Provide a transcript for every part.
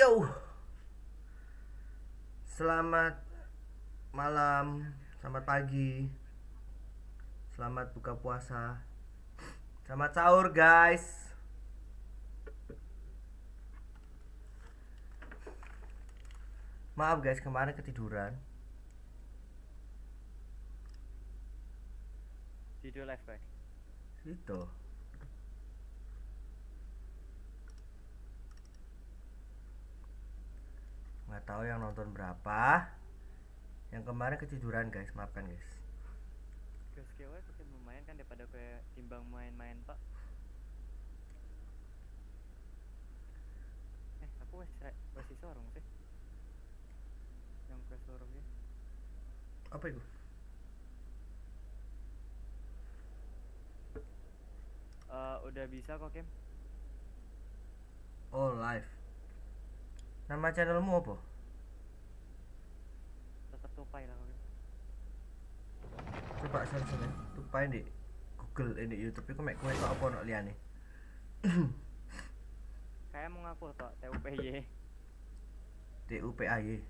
Yo, selamat malam, selamat pagi, selamat buka puasa, selamat sahur guys. Maaf guys, kemarin ketiduran. Video live guys. Itu. Nggak tahu yang nonton berapa. Yang kemarin ketiduran guys, maafkan guys. Skill-skillnya makin lumayan kan daripada kayak timbang main-main pak. Aku masih sorong sih. Yang ke sorongnya. Apa itu? Udah bisa kok Kim. Oh live. Nama channelmu apa? Tetap tupai lah Kim. Coba search ya. Tupai di Google ini YouTube itu mek kowe kok apa nak liyane. Kayak mau ngaku toh TUPY. TUPAY.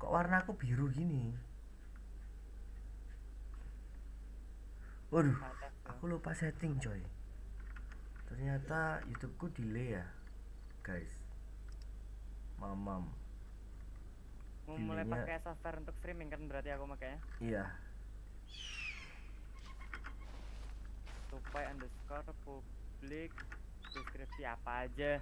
Kok warna aku biru gini? Waduh, aku lupa setting coy. Ternyata YouTubeku delay ya, guys. Mamam. Mau mulai Delaynya- pakai software untuk streaming kan berarti aku makanya. Iya. Tupai underscore publik deskripsi apa aja.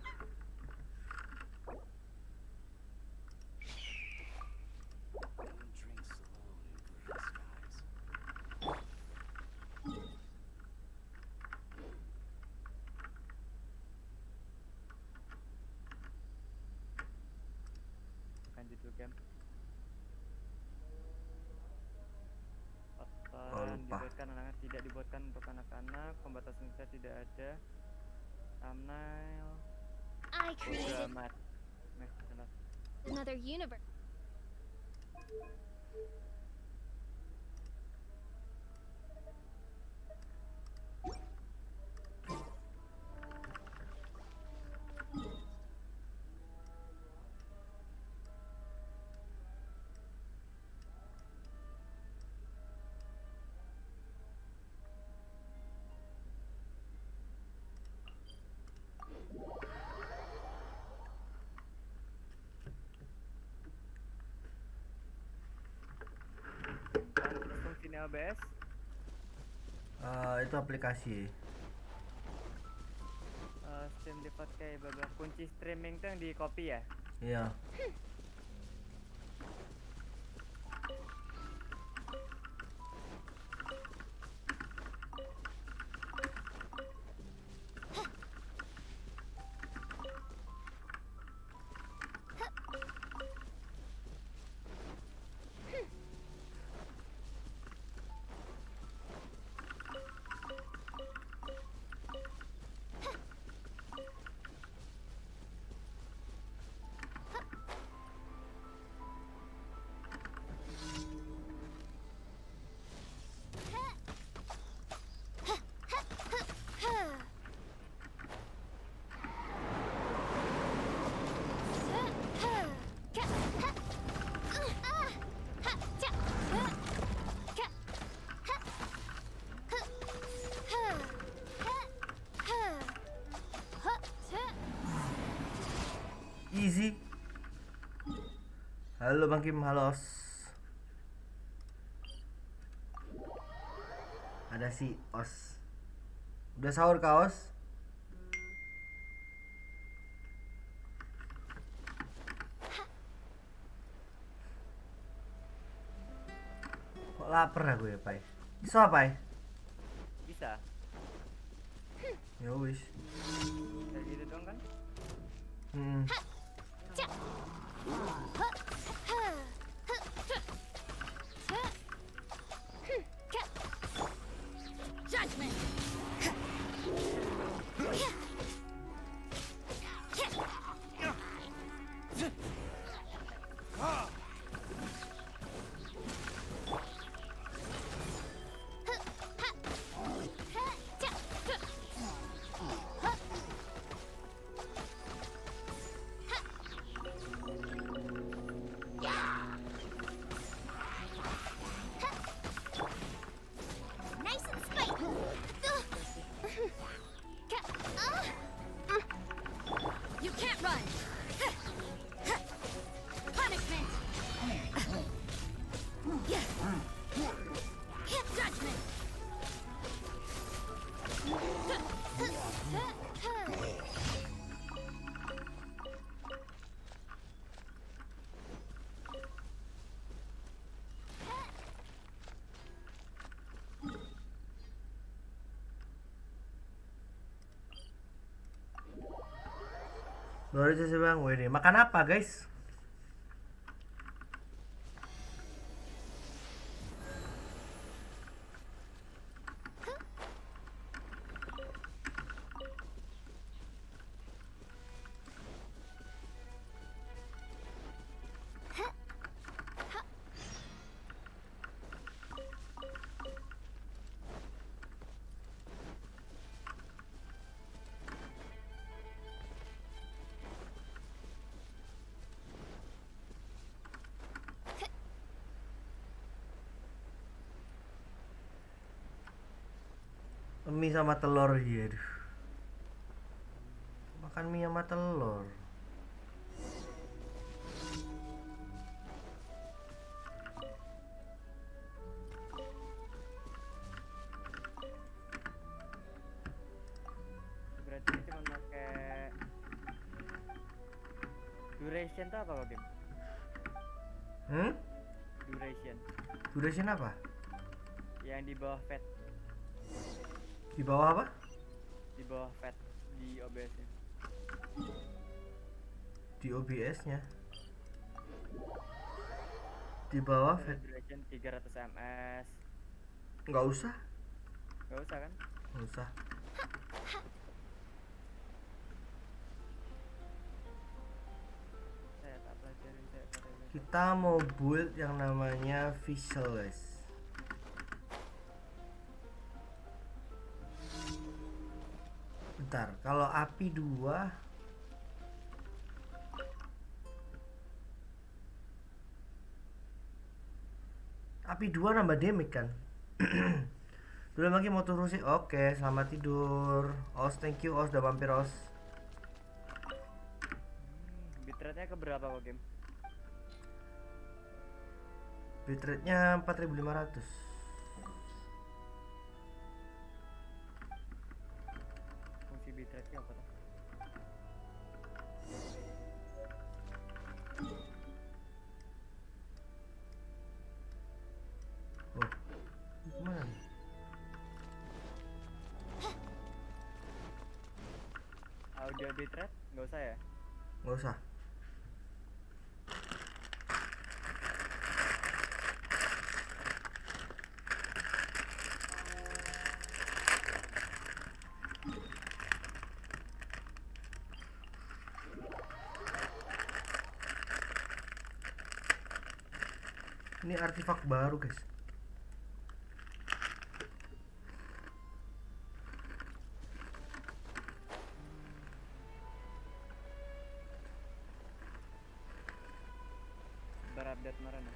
Judul game lupa. dibuatkan anak-anak, tidak dibuatkan untuk anak-anak, pembatasan tidak ada, thumbnail I created amat another universe. fungsi OBS. Itu aplikasi. Stream dipakai beberapa kunci streaming tuh yang di copy ya. Iya. Easy. Halo Bang Kim, halo Os. Ada si Os. Udah sahur kah Os? Kok lapar aku ya, Pai? Bisa, Pai? Bisa. Ya wis. Kayak gitu doang kan? Judgment. Baru aja sih bang, wede. Makan apa guys? Mie sama telur ya. Aduh. Makan mie sama telur. Berarti ini cuma pakai duration tuh apa kok game? Duration apa? Yang di bawah fat. Di bawah apa? Di bawah fat di OBS nya. Di OBS nya. Di bawah fat. Duration 300 ms. Nggak usah. Gak usah kan? Nggak usah. Saya tak pelajarin, saya pelajarin. Kita mau build yang namanya visual guys. Bentar, kalau api 2 nambah damage kan? Dulu lagi mau turun sih. Oke, selamat tidur. Os, thank you Os, udah mampir Os. Bitrate-nya ke berapa kok game? Bitrate-nya 4500. Fungsi bitrate-nya apa tuh? Oh, ini kemana nih? Audio bitrate? Nggak usah ya? Nggak usah. Ini artefak baru guys. Berupdate kemarin ya?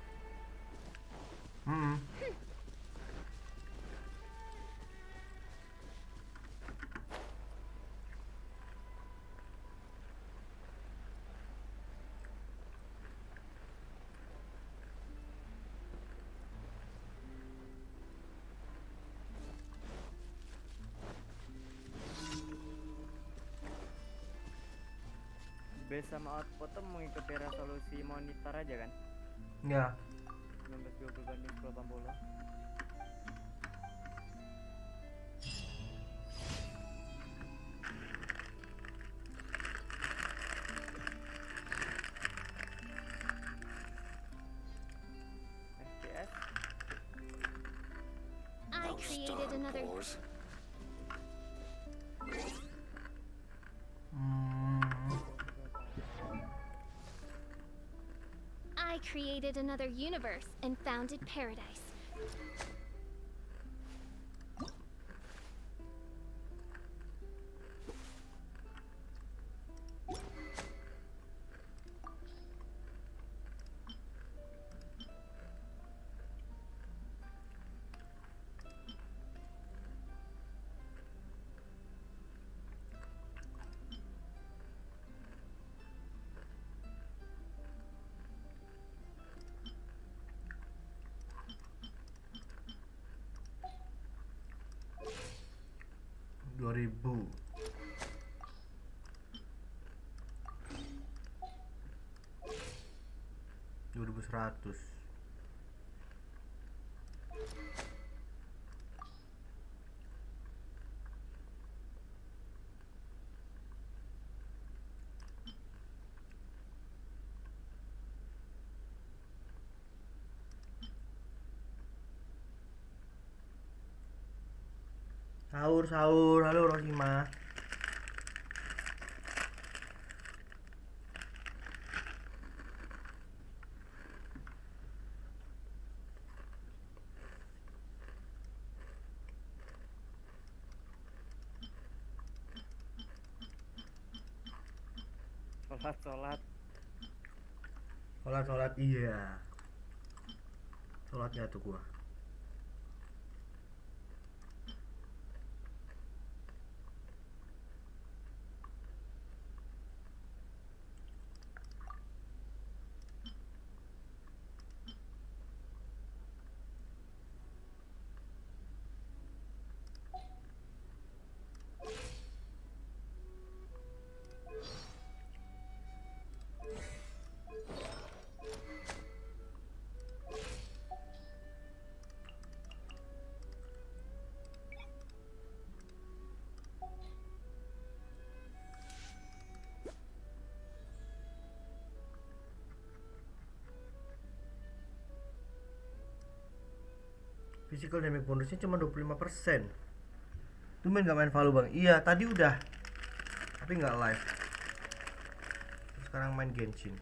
Base sama output tuh mengikuti resolusi monitor aja kan? Ya. 1920 banding 1080. FPS I created another. I created another universe and founded paradise. Ribu 2100. Sahur, sahur. Halo Rosima. Sholat. Sholat, iya. Sholatnya tuh gua. Physical damage bonusnya cuma 25%. Lu main gak main Valo bang? Iya tadi udah, tapi nggak live. Terus sekarang main Genshin.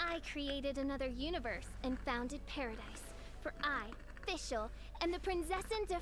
I created another universe and founded paradise. For I, Fischl, and the Prinzessin de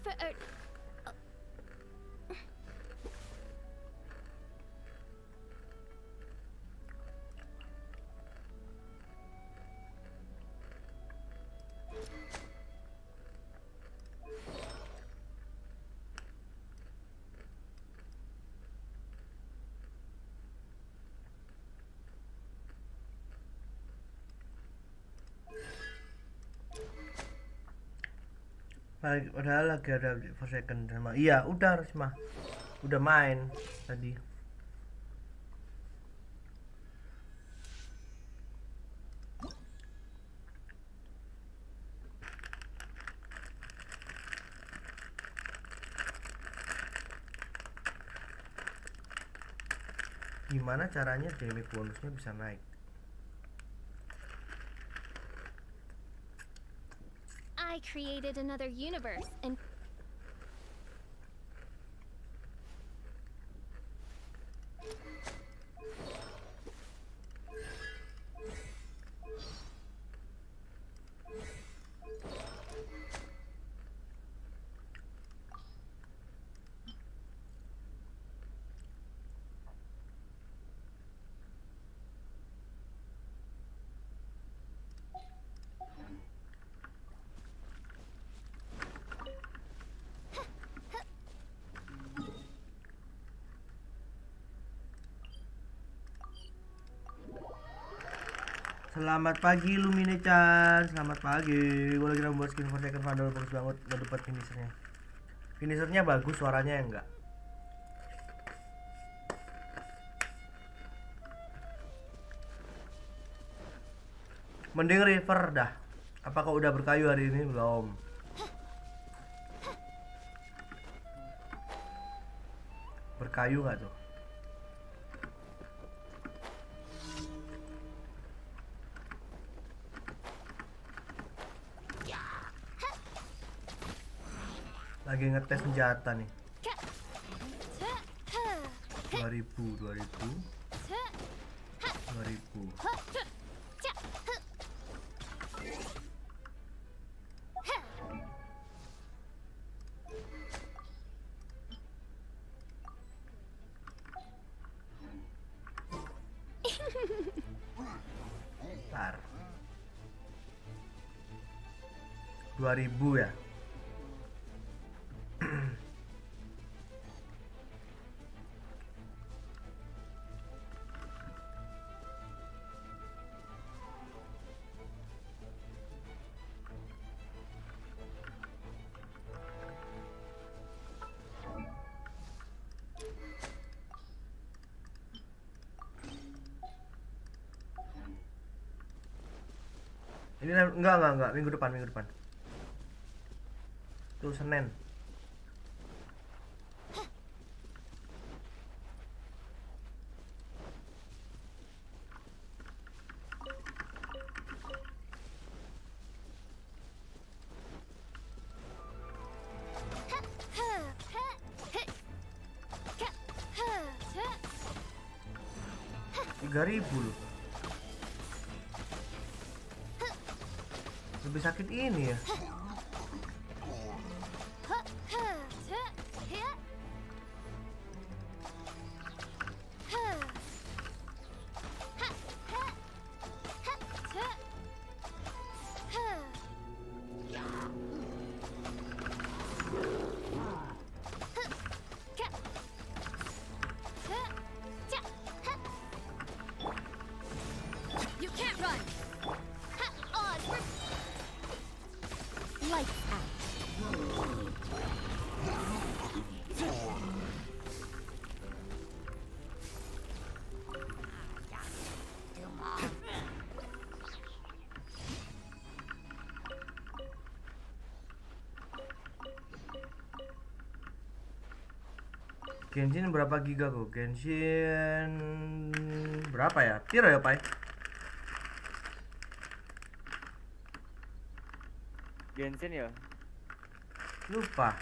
Padahal lagi ada for second sama. Iya udah harus mah. Udah main tadi. Gimana caranya damage bonusnya bisa naik? I created another universe and Selamat pagi Lumine-chan, selamat pagi. Gue lagi membuat skin for second vandal, bagus banget, gak dapat finishernya. Finishernya bagus, suaranya enggak. Mending river dah. Apakah udah berkayu hari ini? Belum. Berkayu nggak tuh? Lagi ngetes senjata nih. 2000 Bentar. 2000 ya. Ini enggak, minggu depan. Tuh Senin. 3.000 loh. Lebih sakit ini ya. You can't run. Lights out. Genshin berapa giga kok? Genshin berapa ya? Piro ya, Pai? Genshin ya? Lupa.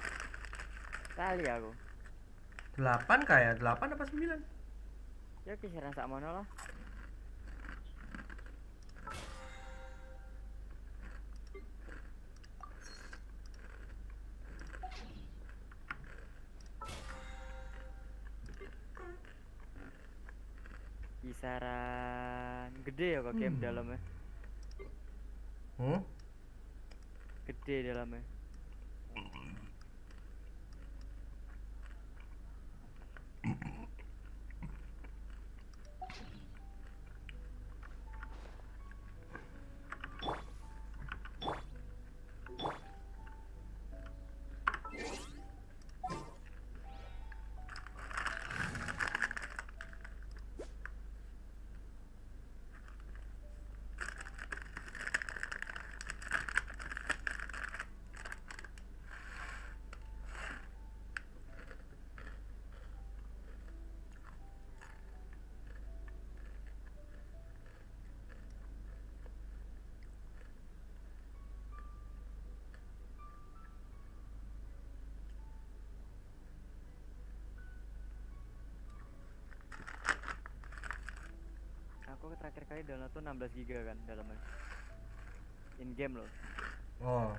Kali aku. 8 kayak 8 apa 9? Ya kisaran sak mono lah. Kisaran gede ya kok game dalamnya. Gede dalamnya. Aku terakhir kali download tuh 16 giga kan dalamnya. In game loh. Oh.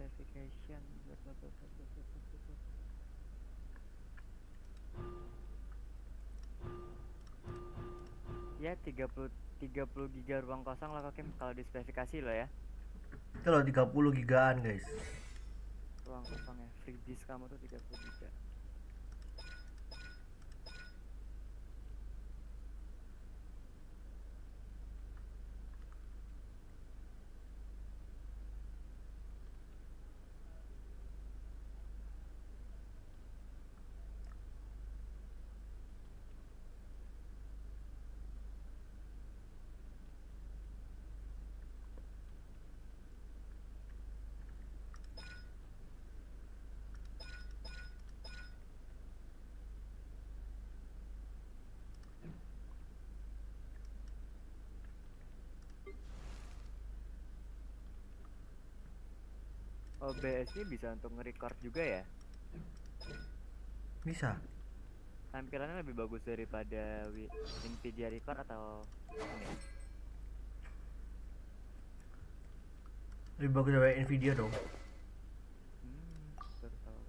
Specification. Ya 30 giga ruang kosong lah kok kalau di spesifikasi lo ya. Itu loh 30 gigaan, guys. Ruang kosong ya, free disk kamu tuh 30 giga. OBS ini bisa untuk nge-record juga ya? Bisa. Tampilannya lebih bagus daripada Nvidia Record atau ini? Lebih bagus dari Nvidia dong. Baru tahu.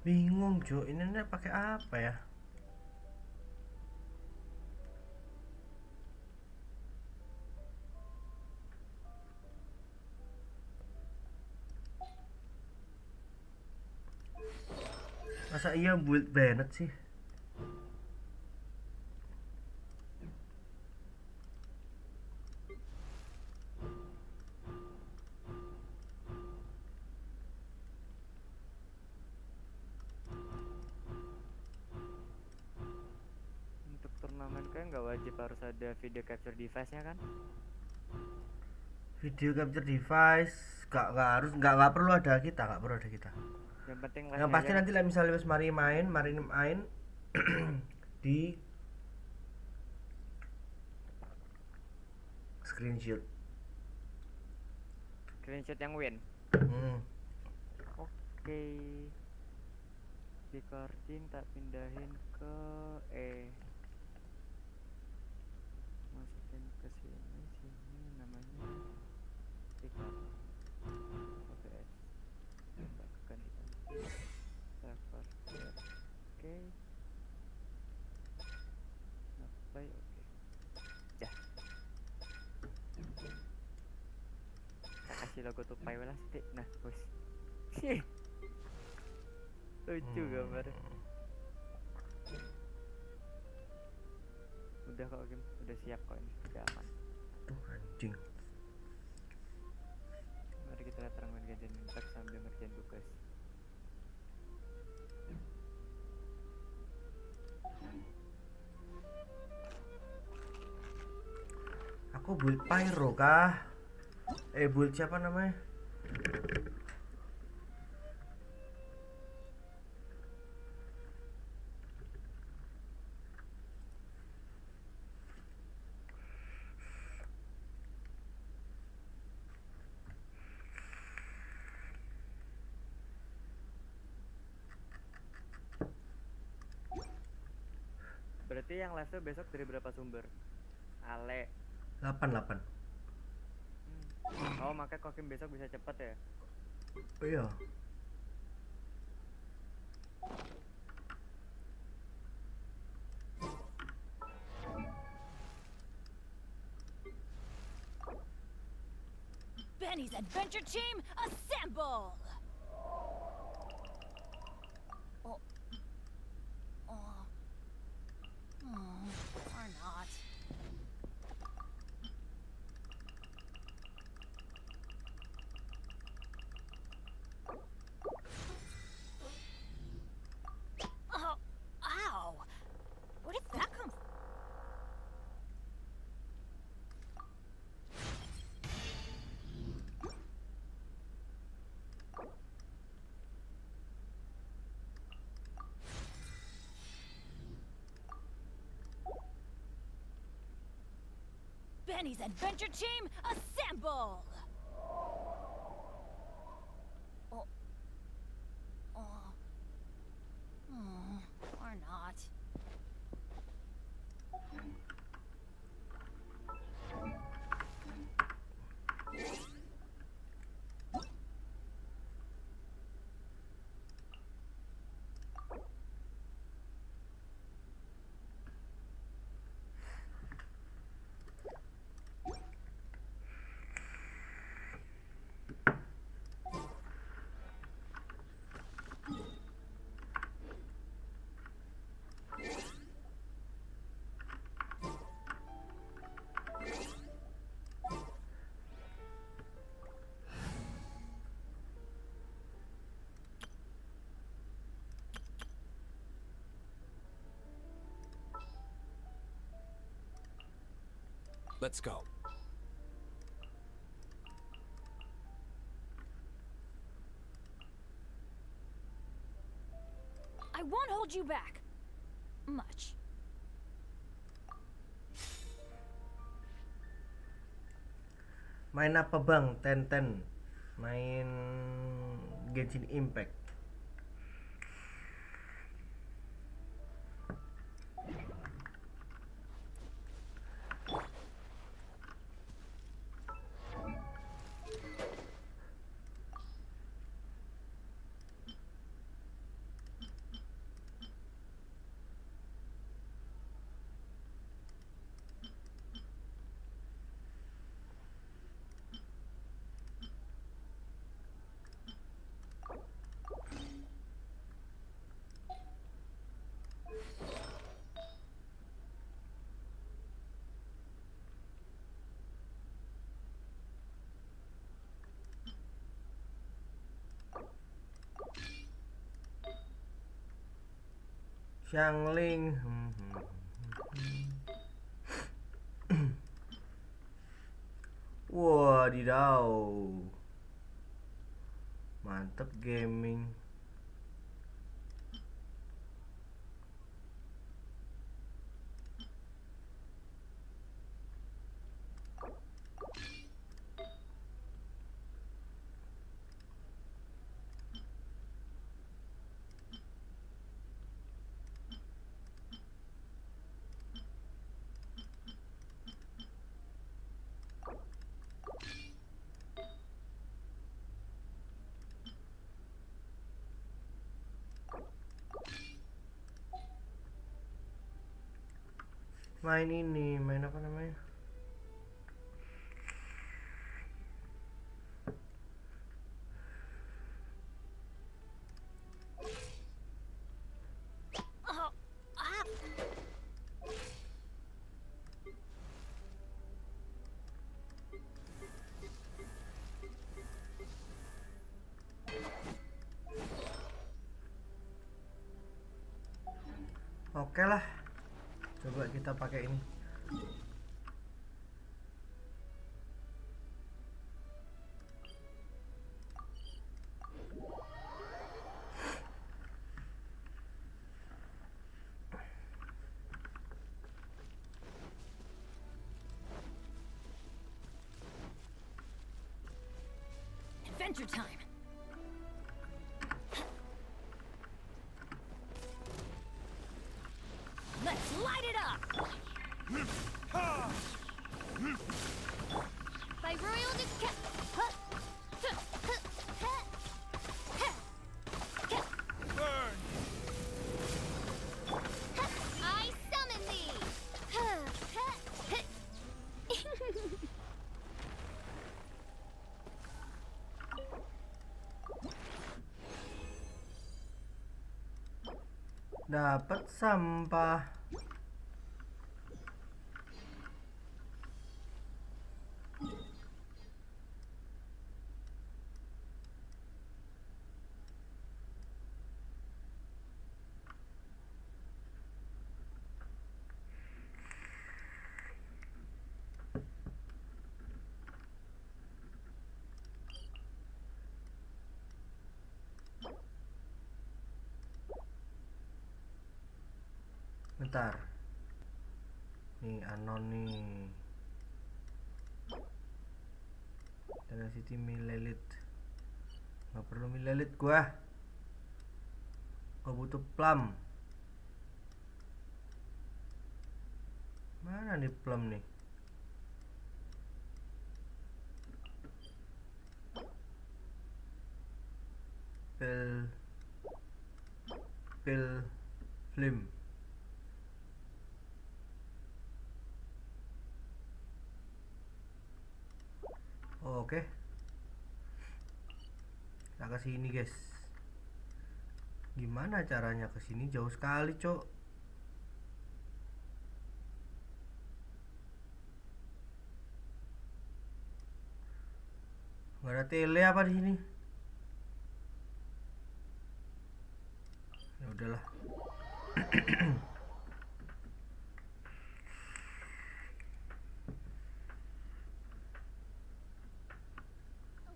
Bingung Jo, ini pakai apa ya? Masa iya build Bennett sih? Untuk turnamen kayak nggak wajib harus ada video capture device-nya kan? Video capture device nggak harus, nggak perlu ada kita, nggak perlu ada kita. Yang penting Yang live-nya pasti aja nanti lah misalnya wis mari main di screenshot. screenshot yang win. Hmm. Oke. Recording tak pindahin ke masukin ke sini namanya record. OBS. Tambahkan item. Server. Oke. Sampai oke. Ya. Kita kasih logo tupai lah sih. Nah, bos. Lucu gambar. Udah kok game, udah siap kok ini, udah aman. Tuh anjing. Mari kita lihat terang Genshin Impact sambil ngerjain tugas. Aku build Pyro kah? Build siapa namanya? Berarti yang live tuh besok dari berapa sumber? Ale. 88. Oh, makanya kokim besok bisa cepet ya? Oh iya. Benny's adventure team, assemble! Oh. Oh. Or not. Oh, ow! Where did that come from? Benny's adventure team, assemble! Oh. Oh. Or not. Let's go. I won't hold you back. Much. Main apa bang? Ten. Main Genshin Impact. Xiangling. Wadidaw. Mantep gaming. Main ini, main apa namanya? Oh, ah. Oke lah. Coba kita pakai ini. Adventure time. Let's light it up. By royal decree. I summon thee. Dapat sampah. Bentar. Nih anon nih. Donasi mililit. Gak perlu mililit gua. Gua butuh plum. Mana nih plum nih? Film. Oke. Kita ke sini, guys. Gimana caranya ke sini? Jauh sekali, Cok. Gak ada tele apa di sini? Ya udahlah.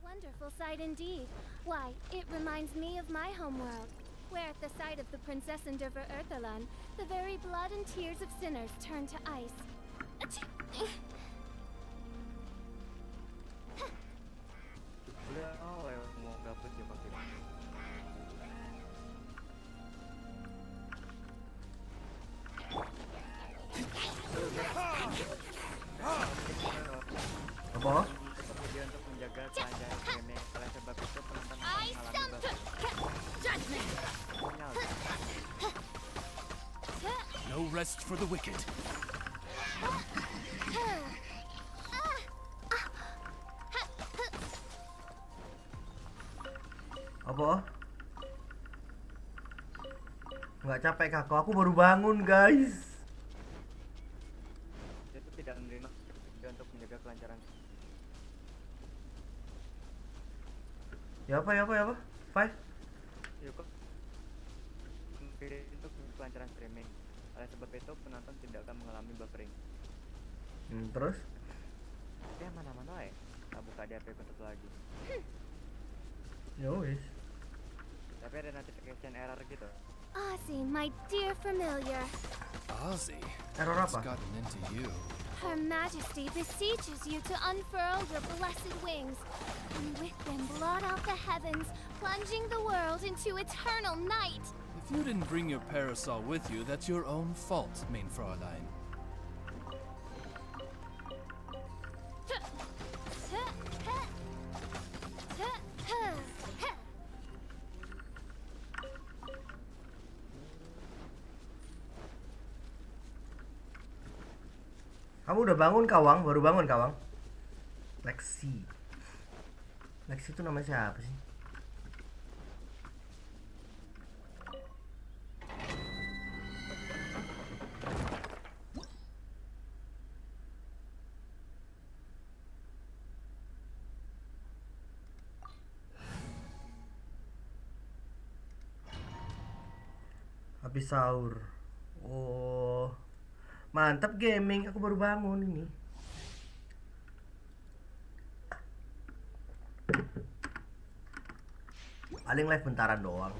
Wonderful sight indeed. Why, it reminds me of my homeworld, where at the sight of the princess and Erthalan, the very blood and tears of sinners turn to ice. Boleh mau dapet ya pakai. Apa? Dia untuk menjaga kelancaran game. Oleh sebab itu penonton I mengalami judgment. No rest for the wicked. Apa? Nggak capek kakak, aku baru bangun, guys. Dia itu tidak menerima dia untuk menjaga kelancaran. Ya apa? Five? Yuk kok. Untuk kelancaran kelancaran streaming. Oleh sebab itu, penonton tidak akan mengalami buffering. Terus? Tapi mana-mana ya, tak buka di HP ku satu lagi. Ya wis. Tapi ada notification error gitu. Ozzy, my dear familiar. Ozzy, Error what's apa? gotten into you? Her Majesty beseeches you to unfurl your blessed wings, and with them blot out the heavens, plunging the world into eternal night. If you didn't bring your parasol with you, that's your own fault, mein Fräulein. Kamu udah bangun Kawang? Baru bangun Kawang? Lexi. Lexi itu namanya siapa sih? Habis sahur. Oh. Mantap gaming, aku baru bangun ini. Paling live bentaran doang.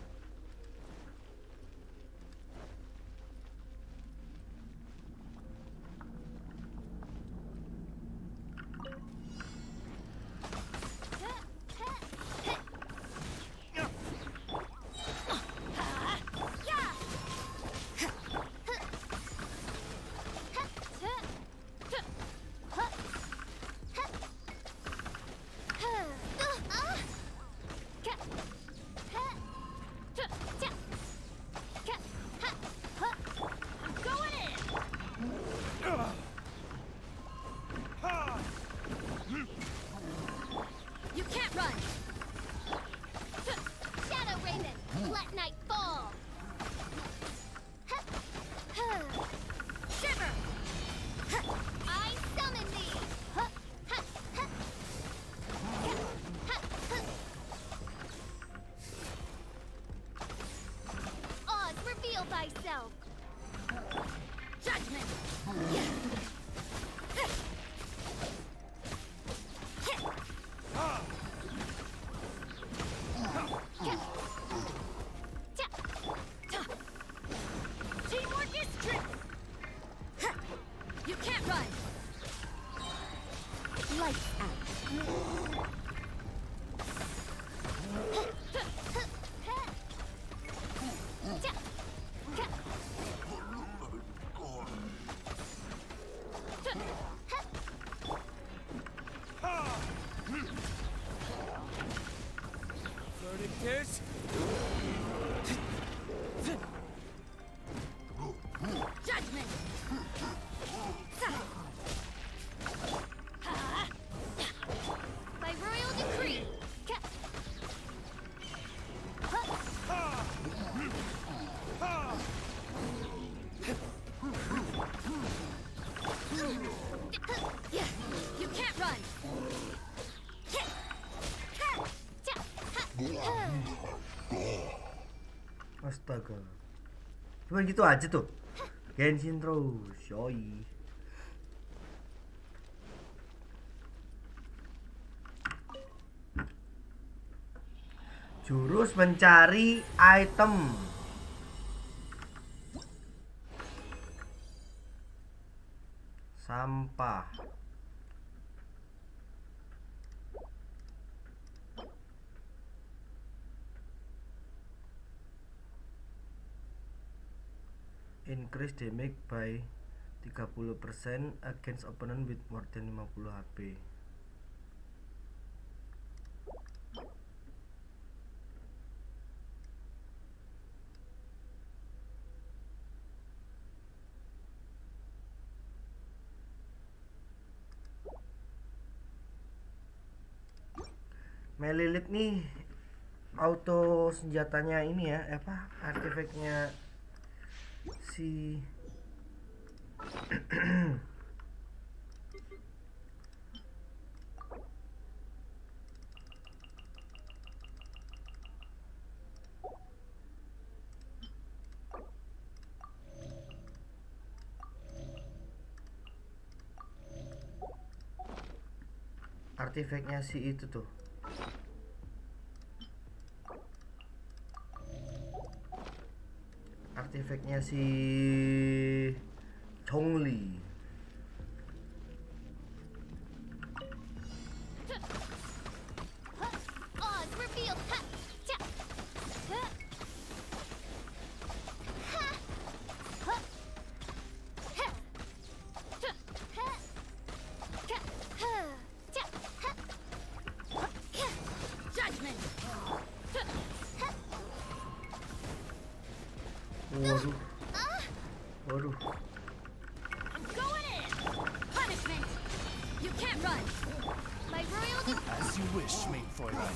You can't run. Shadow Raven, let night fall. Shiver. I summon thee. Oz, reveal thyself. Judgment. Teamwork is strength. You can't run. Lights out. Verdict is... Judgment. By royal decree. You can't run. Astaga. Cuma gitu aja tuh. Genshin terus, yoi. Jurus mencari item. Sampah. Increase damage by 30% against opponent with more than 50 HP. Melilit nih auto senjatanya ini ya, apa artefaknya si artifaknya si itu tuh. Artifaknya si Chongli. Odds reveal. Ha! Cha! Ha! Ha! Ha! Ha! Cha! Ha! Cha! Ha! Cha! Ha! Ha! Judgment. Cha! Ha! Waduh. Waduh. I'm going in. Punishment. You can't run. My royal As you wish, main Fräulein.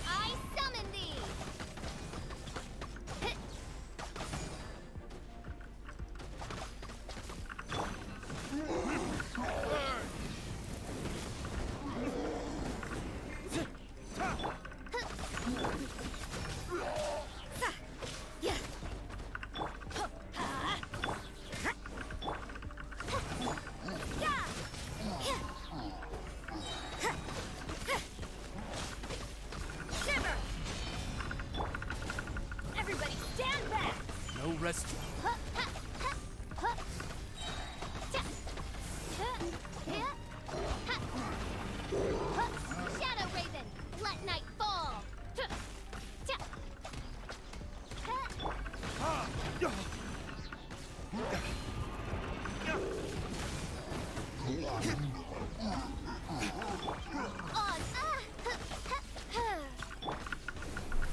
I summon thee. Shiver. Everybody stand back. No rest. Shadow Raven, let night fall.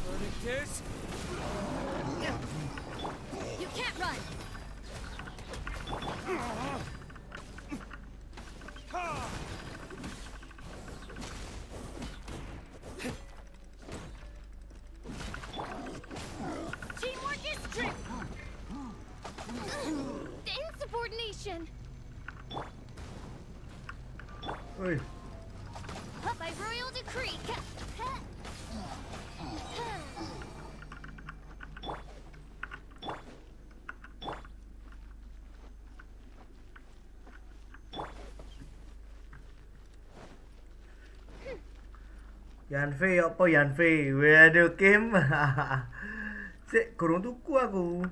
Burning tears? You can't run. Teamwork is strength. Insubordination. Woi, By royal decree. Yanfe apa Yanfe? Waduh Kim. Sik kurang tuku aku.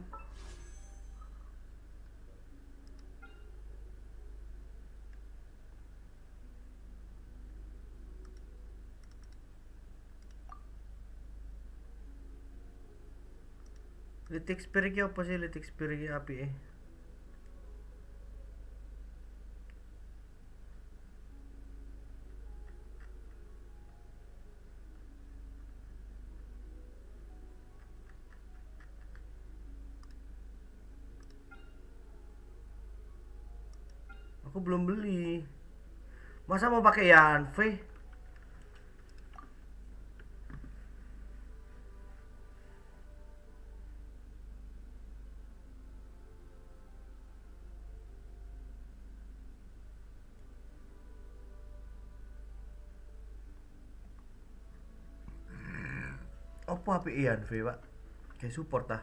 Litik spirit ki apa sih litik spirit ki apike? Aku belum beli. Masa mau pakai Yanfe? Apa apik Yanfe, Pak? Kayak support ah.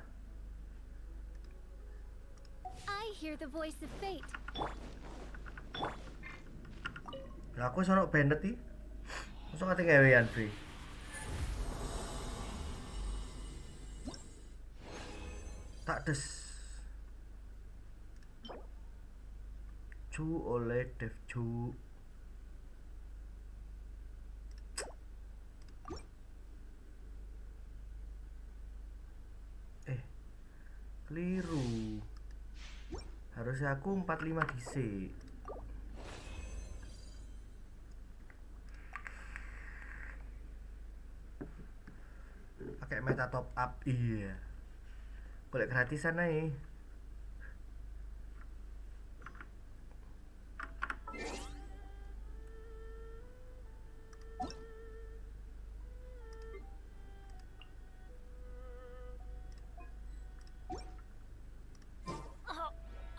I hear the voice of fate. Lah aku sono bandit iki. Mosok ate gawe Yanfe. Tak des. Cu oleh Dev Cu. Keliru. Harusnya aku 45 DC. Pakai meta top up. Iya. Boleh gratisan aja.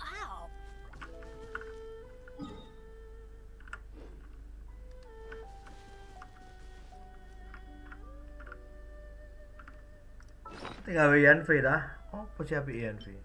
Ow. Tinggal Yanfe dah. Oh, apa sih apik Yanfe?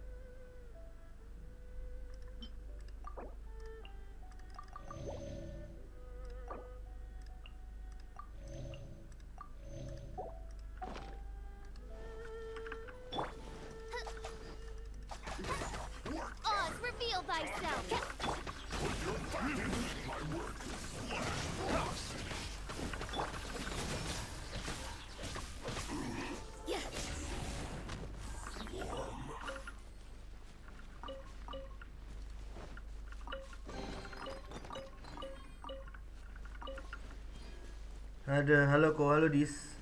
Ada, halo kok, halo Dis.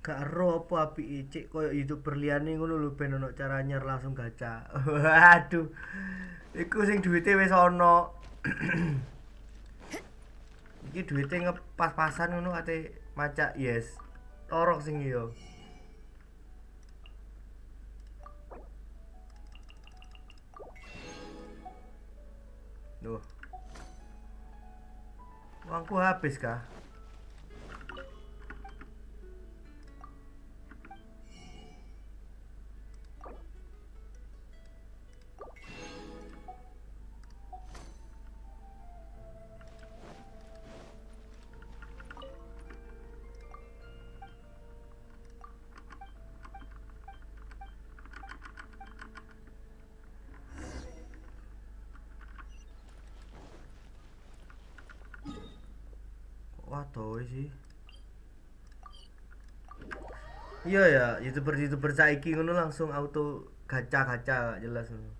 Gak ero apa apike cek koyo YouTuber liyane ngono lho ben ono cara nyer langsung gacha. Waduh. Iku sing duwite wis ono. Iki duwite ngepas-pasan ngono ate macak yes. Torok sing yo. Duh. Uangku habis kah? Waduh sih. Iya ya, YouTuber saiki ngono langsung auto gacha jelas ngono.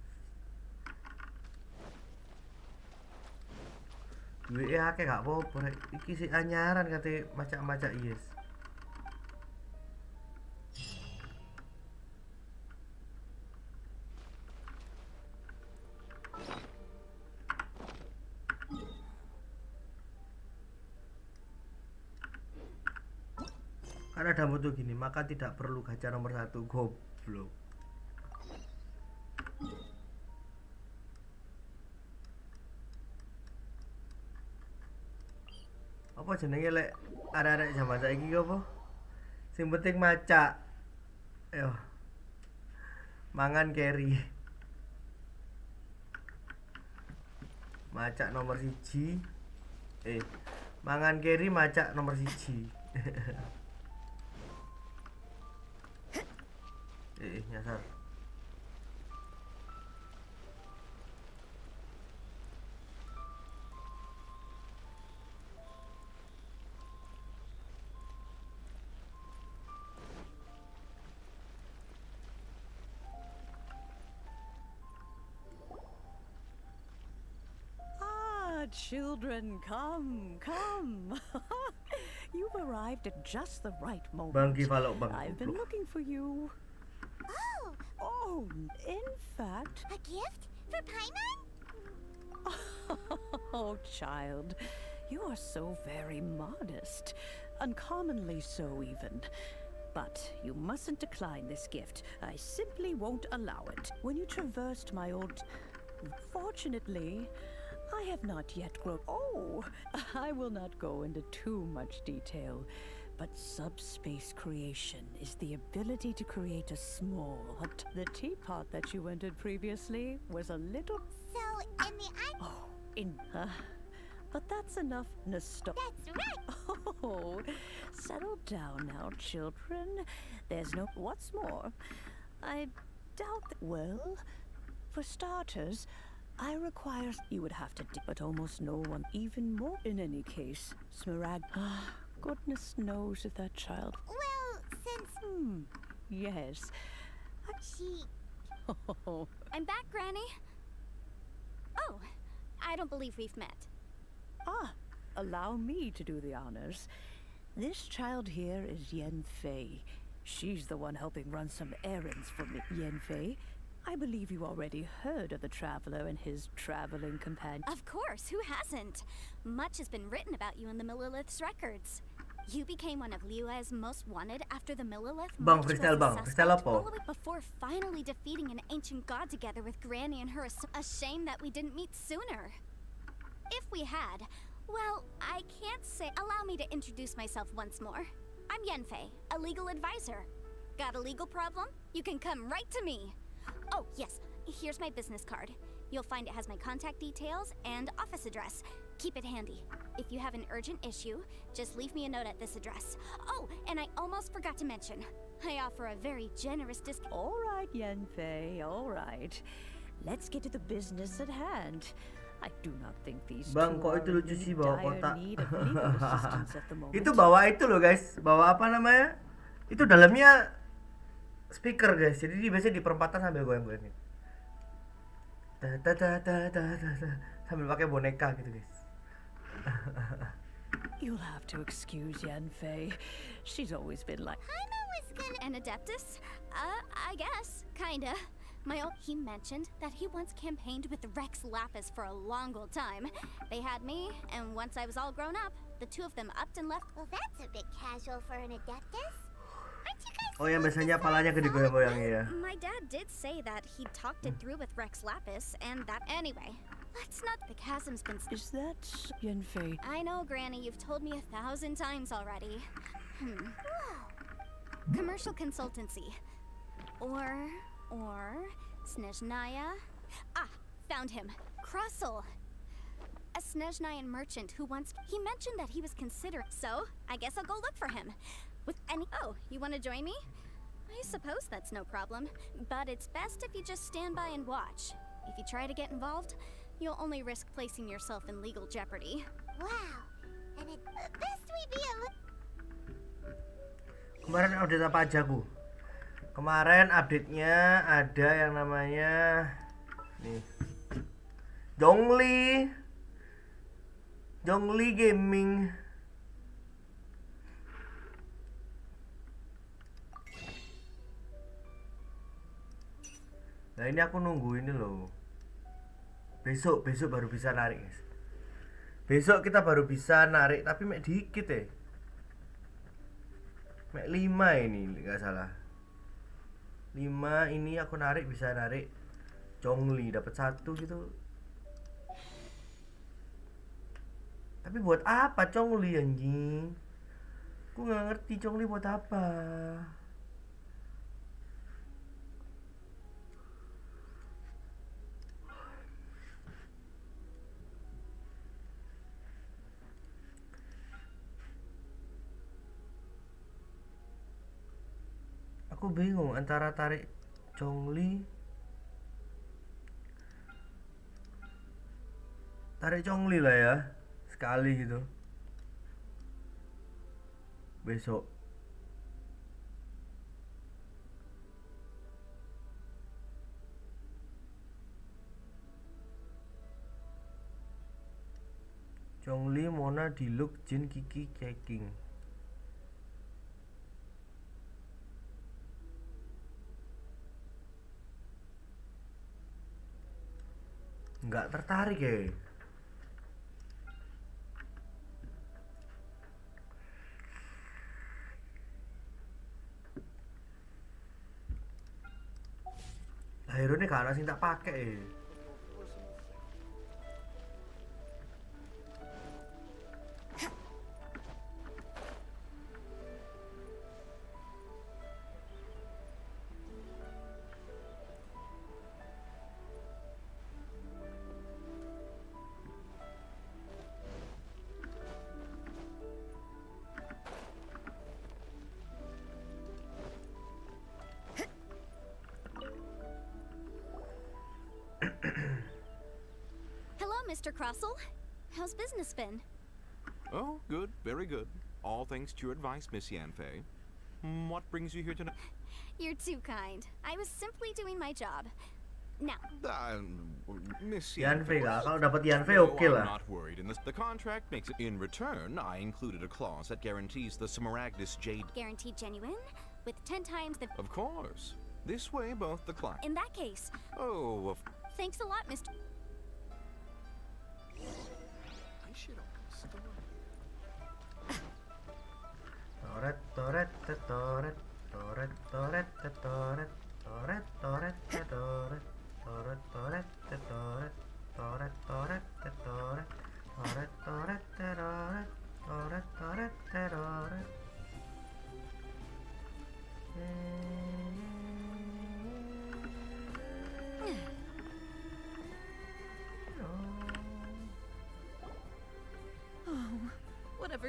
Duwe akeh gak apa-apa rek. Iki sik anyaran kate macak-macak yes. Karena ada moto gini, maka tidak perlu gacha nomor 1. Goblok. Apa jenenge lek arek-arek zaman saiki apa? Sing penting macak. Yo. Mangan carry. Macak nomor 1. Mangan carry macak nomor 1. Nyasar. Children, come. You've arrived at just the right moment. I've been looking for you. Oh, in fact... A gift? For Paimon? Oh, child, you are so very modest. Uncommonly so, even. But you mustn't decline this gift. I simply won't allow it. When you traversed my old... Fortunately, I have not yet grown... Oh, I will not go into too much detail. But subspace creation is the ability to create a small... The teapot that you entered previously was a little... So, in the but that's enough nostalgia. That's right! Oh, settle down now, children. There's no... What's more, I doubt that... Well, for starters, I require... You would have to... But almost no one... Even more... In any case, Smarag... Goodness knows if that child... Well, since... Yes. She... Oh, I'm back, Granny. Oh, I don't believe we've met. Allow me to do the honors. This child here is Yanfei. She's the one helping run some errands for me. Yanfei, I believe you already heard of the traveler and his traveling companion. Of course, who hasn't? Much has been written about you in the Millilith's records. You became one of Liu's most wanted after the Millilith Bang, merged freestyle as a bang. suspect, Freestyle apa? all the way before finally defeating an ancient god together with Granny and her. A shame that we didn't meet sooner. If we had, well, I can't say. Allow me to introduce myself once more. I'm Yanfei, a legal advisor. Got a legal problem? You can come right to me. Oh, yes. Here's my business card. You'll find it has my contact details and office address. Keep it handy. If you have an urgent issue, just leave me a note at this address. Oh, and I almost forgot to mention, I offer a very generous discount. All right, Yanfei, all right. Let's get to the business at hand. I do not think these Bang, two kok are itu in lucu sih any bawa dire kotak. need of legal assistance at the moment. Itu bawa itu loh guys, bawa apa namanya? Itu dalamnya speaker guys, jadi dia biasanya di perempatan sambil goyang-goyangin. Sambil pakai boneka gitu guys. You'll have to excuse Yanfei. She's always been like. I'm always gonna. An Adeptus? I guess. Kinda. He mentioned that he once campaigned with Rex Lapis for a long old time. They had me, and once I was all grown up, the two of them upped and left. Well, that's a bit casual for an Adeptus. Aren't you guys Oh yang biasanya palanya gede goyang-goyangnya ya. My dad did say that he talked it through with Rex Lapis, and that anyway. Let's not. The chasm's been. Is that Yanfei? I know, Granny. You've told me 1,000 times already. Commercial consultancy, or Snezhnaya. Ah, found him. Krusel. A Snezhnayan merchant who once. He mentioned that he was considering. So I guess I'll go look for him. With any. Oh, you want to join me? I suppose that's no problem. But it's best if you just stand by and watch. If you try to get involved, you'll only risk placing yourself in legal jeopardy. Wow. And it best we be a Kemarin update apa aja ku? Kemarin update-nya ada yang namanya nih. Zhongli Gaming. Nah ini aku nunggu ini loh. Besok baru bisa narik guys. Besok kita baru bisa narik, tapi mek dikit ya. Mek 5 ini nggak salah. 5 ini aku narik, bisa narik Zhongli, dapat 1 gitu. Tapi buat apa Zhongli anjing? Aku nggak ngerti Zhongli buat apa. Aku bingung antara tarik Zhongli lah ya, sekali gitu besok. Zhongli, Mona, Diluc, Jin, Kiki, Keking. Nggak tertarik ya. Hero ini gak ada sing tak pakai ya. Mr. Krusel. How's business been? Oh, good, very good. All thanks to your advice, Miss Yanfei. What brings you here tonight? You're too kind. I was simply doing my job. Now, Miss Yanfei Yanfei. lah, kalau dapat Yanfei No, oke I'm lah. not worried. And the contract makes it. In return, I included a clause that guarantees the Smaragdus Jade. guaranteed genuine with 10 times the. Of course. This way, both the client. In that case, Oh, thanks a lot, Mr. I should open the store. Toret, toret, toret, toret, toret, toret, toret, toret, toret, toret, toret, toret, toret, toret, toret, toret, toret, toret, toret, toret.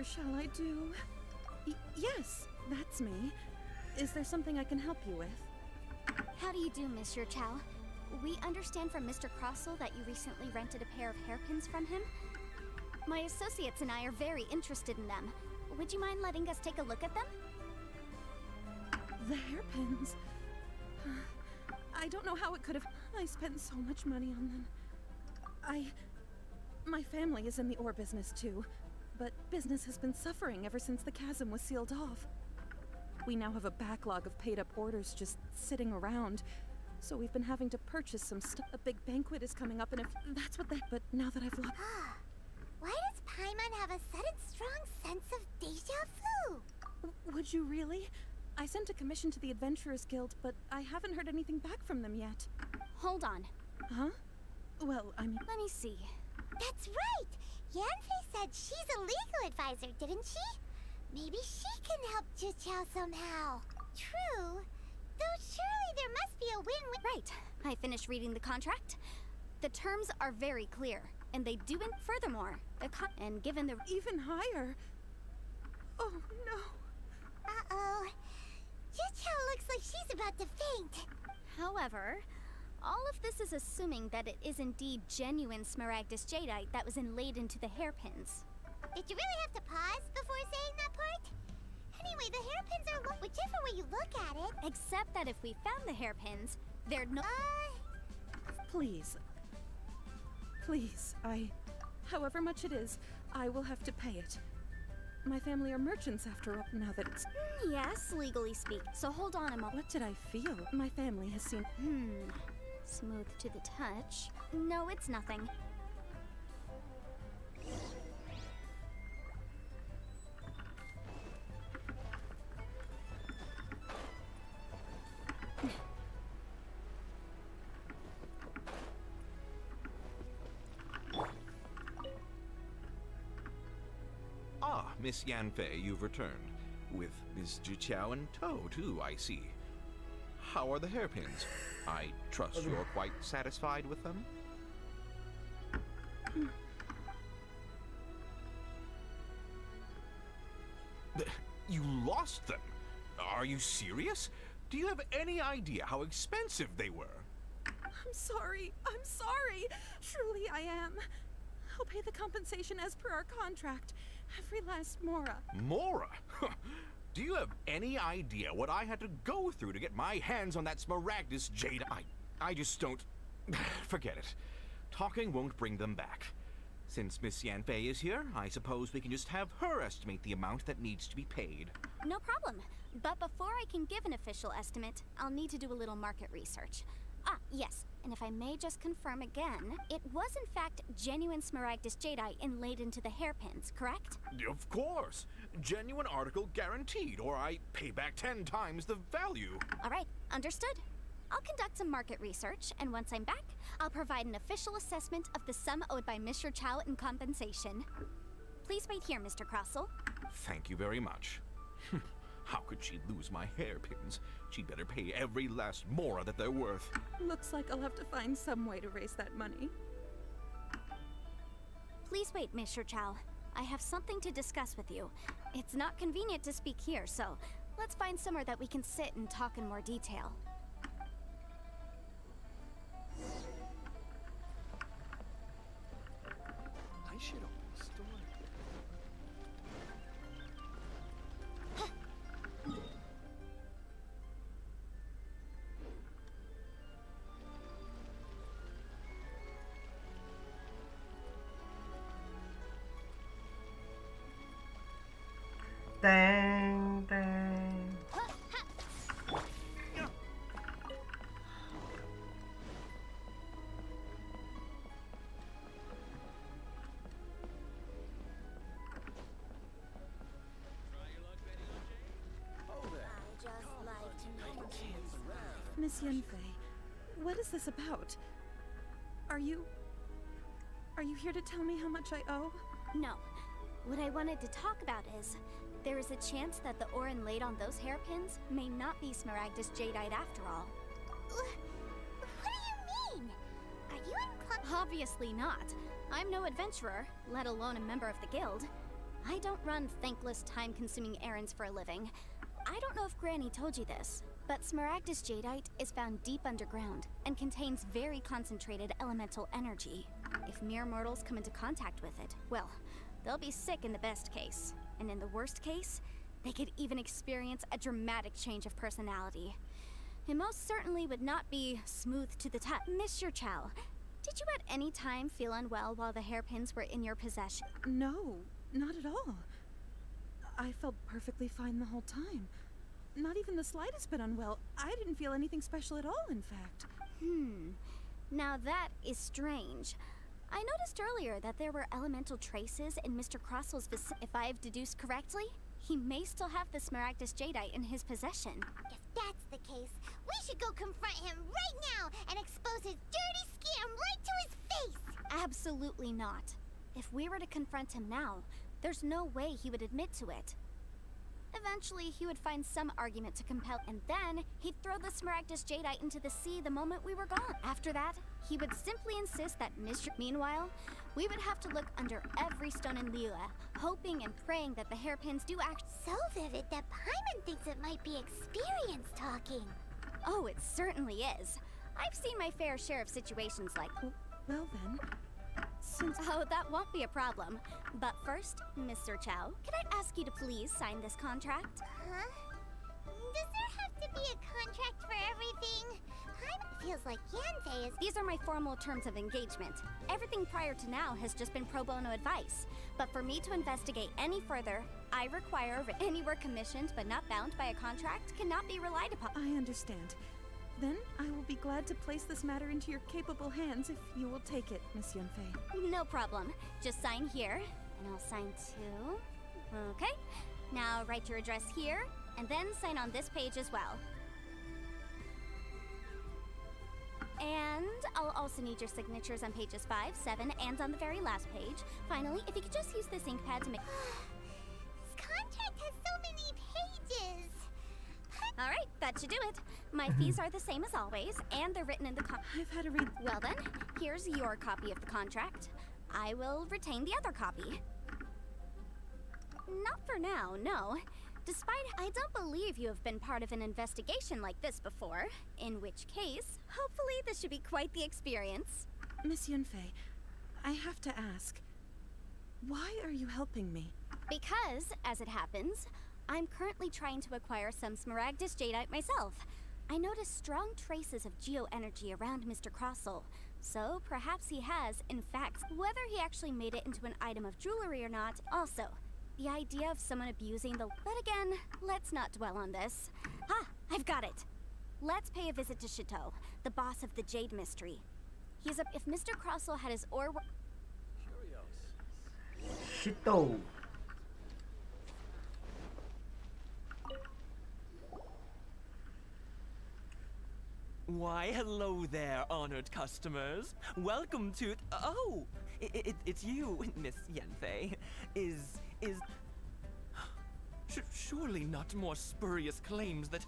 Whatever shall I do? Yes, that's me. Is there something I can help you with? How do you do, Mr. Chow? We understand from Mr. Crossell that you recently rented a pair of hairpins from him. My associates and I are very interested in them. Would you mind letting us take a look at them? The hairpins. I don't know how it could have. I spent so much money on them. My family is in the ore business too, but business has been suffering ever since the chasm was sealed off. We now have a backlog of paid-up orders just sitting around, so we've been having to purchase some stuff. A big banquet is coming up, and if that's what they. But now that I've lost. Why does Paimon have a sudden strong sense of deja vu? Would you really? I sent a commission to the Adventurers Guild, but I haven't heard anything back from them yet. Hold on. Huh? Well, I mean... Let me see. That's right! Yanfei said she's a legal advisor, didn't she? Maybe she can help Juqiao somehow. True. Though surely there must be a win-win. Right. I finished reading the contract. The terms are very clear, and they do it. Furthermore, and given the... Even higher? Oh, no. Uh-oh. Juqiao looks like she's about to faint. However, all of this is assuming that it is indeed genuine smaragdus jadeite that was inlaid into the hairpins. Did you really have to pause before saying that part? Anyway, the hairpins are whichever way you look at it. Except that if we found the hairpins, they're no... Please. Please, however much it is, I will have to pay it. My family are merchants after all, now that it's... Yes, legally speak. So hold on a moment. What did I feel? My family has seen... Smooth to the touch. No, it's nothing. Ah, Miss Yanfei, you've returned. With Miss Juqiao in tow, too, I see. How are the hairpins? I trust you're quite satisfied with them? You lost them? Are you serious? Do you have any idea how expensive they were? I'm sorry. Truly I am. I'll pay the compensation as per our contract. Every last mora. Mora? Do you have any idea what I had to go through to get my hands on that smaragdus jade? I just don't... Forget it. Talking won't bring them back. Since Miss Yanfei is here, I suppose we can just have her estimate the amount that needs to be paid. No problem. But before I can give an official estimate, I'll need to do a little market research. Ah, yes. And if I may just confirm again, it was in fact genuine smaragdus jadeite inlaid into the hairpins, correct? Of course. Genuine article guaranteed, or I pay back 10 times the value. All right, understood. I'll conduct some market research, and once I'm back, I'll provide an official assessment of the sum owed by Mr. Chow in compensation. Please wait here, Mr. Crossell. Thank you very much. How could she lose my hairpins? She'd better pay every last mora that they're worth. Looks like I'll have to find some way to raise that money. Please wait, Mr. Chow. I have something to discuss with you. It's not convenient to speak here, so let's find somewhere that we can sit and talk in more detail. I should open a store. Dang, dang. Miss Yanfei, what is this about? Are you here to tell me how much I owe? No. What I wanted to talk about is, there is a chance that the ore inlaid on those hairpins may not be smaragdus jadeite after all. What do you mean? Are you inclined? Obviously not. I'm no adventurer, let alone a member of the guild. I don't run thankless, time-consuming errands for a living. I don't know if Granny told you this, but Smaragdus jadeite is found deep underground and contains very concentrated elemental energy. If mere mortals come into contact with it, well, they'll be sick in the best case. And in the worst case, they could even experience a dramatic change of personality. It most certainly would not be smooth to the touch. Mr. Chow, did you at any time feel unwell while the hairpins were in your possession? No, not at all. I felt perfectly fine the whole time. Not even the slightest bit unwell. I didn't feel anything special at all, in fact. Now that is strange. I noticed earlier that there were elemental traces in Mr. Crossel's vicinity. If I've deduced correctly, he may still have the Smaragdus jadeite in his possession. If that's the case, we should go confront him right now and expose his dirty scam right to his face! Absolutely not. If we were to confront him now, there's no way he would admit to it. Eventually, he would find some argument to compel, and then he'd throw the Smaragdus jadeite into the sea the moment we were gone. After that, he would simply insist that Meanwhile, we would have to look under every stone in Liyue, hoping and praying that the hairpins do act. So vivid that Paimon thinks it might be experience talking. Oh, it certainly is. I've seen my fair share of situations like. Well then, since... Oh, that won't be a problem. But first, Mr. Chow, could I ask you to please sign this contract? Huh? Does there have to be a contract for everything? Paimon feels like Yanfei is... These are my formal terms of engagement. Everything prior to now has just been pro bono advice. But for me to investigate any further, I require any work commissioned but not bound by a contract cannot be relied upon. I understand. Then I will be glad to place this matter into your capable hands if you will take it, Miss Yanfei. No problem. Just sign here, and I'll sign too. Okay. Now write your address here, and then sign on this page as well. And I'll also need your signatures on pages 5, 7, and on the very last page. Finally, if you could just use this ink pad to make... This contract has so many pages! All right, that should do it. My fees are the same as always, and they're written in the I've had a read... Well then, here's your copy of the contract. I will retain the other copy. Not for now, no. Despite, I don't believe you have been part of an investigation like this before. In which case, hopefully this should be quite the experience. Miss Yanfei, I have to ask, why are you helping me? Because, as it happens, I'm currently trying to acquire some Smaragdus jadeite myself. I noticed strong traces of geo-energy around Mr. Crossel, so perhaps he has, in fact, whether he actually made it into an item of jewelry or not. Also, the idea of someone abusing the... But again, let's not dwell on this. Ah, I've got it! Let's pay a visit to Chateau, the boss of the Jade Mystery. He's a... If Mr. Crossel had his ore... Shito. Why, hello there, honored customers. Welcome to... Oh, it's you, Miss Yanfei. Surely not more spurious claims that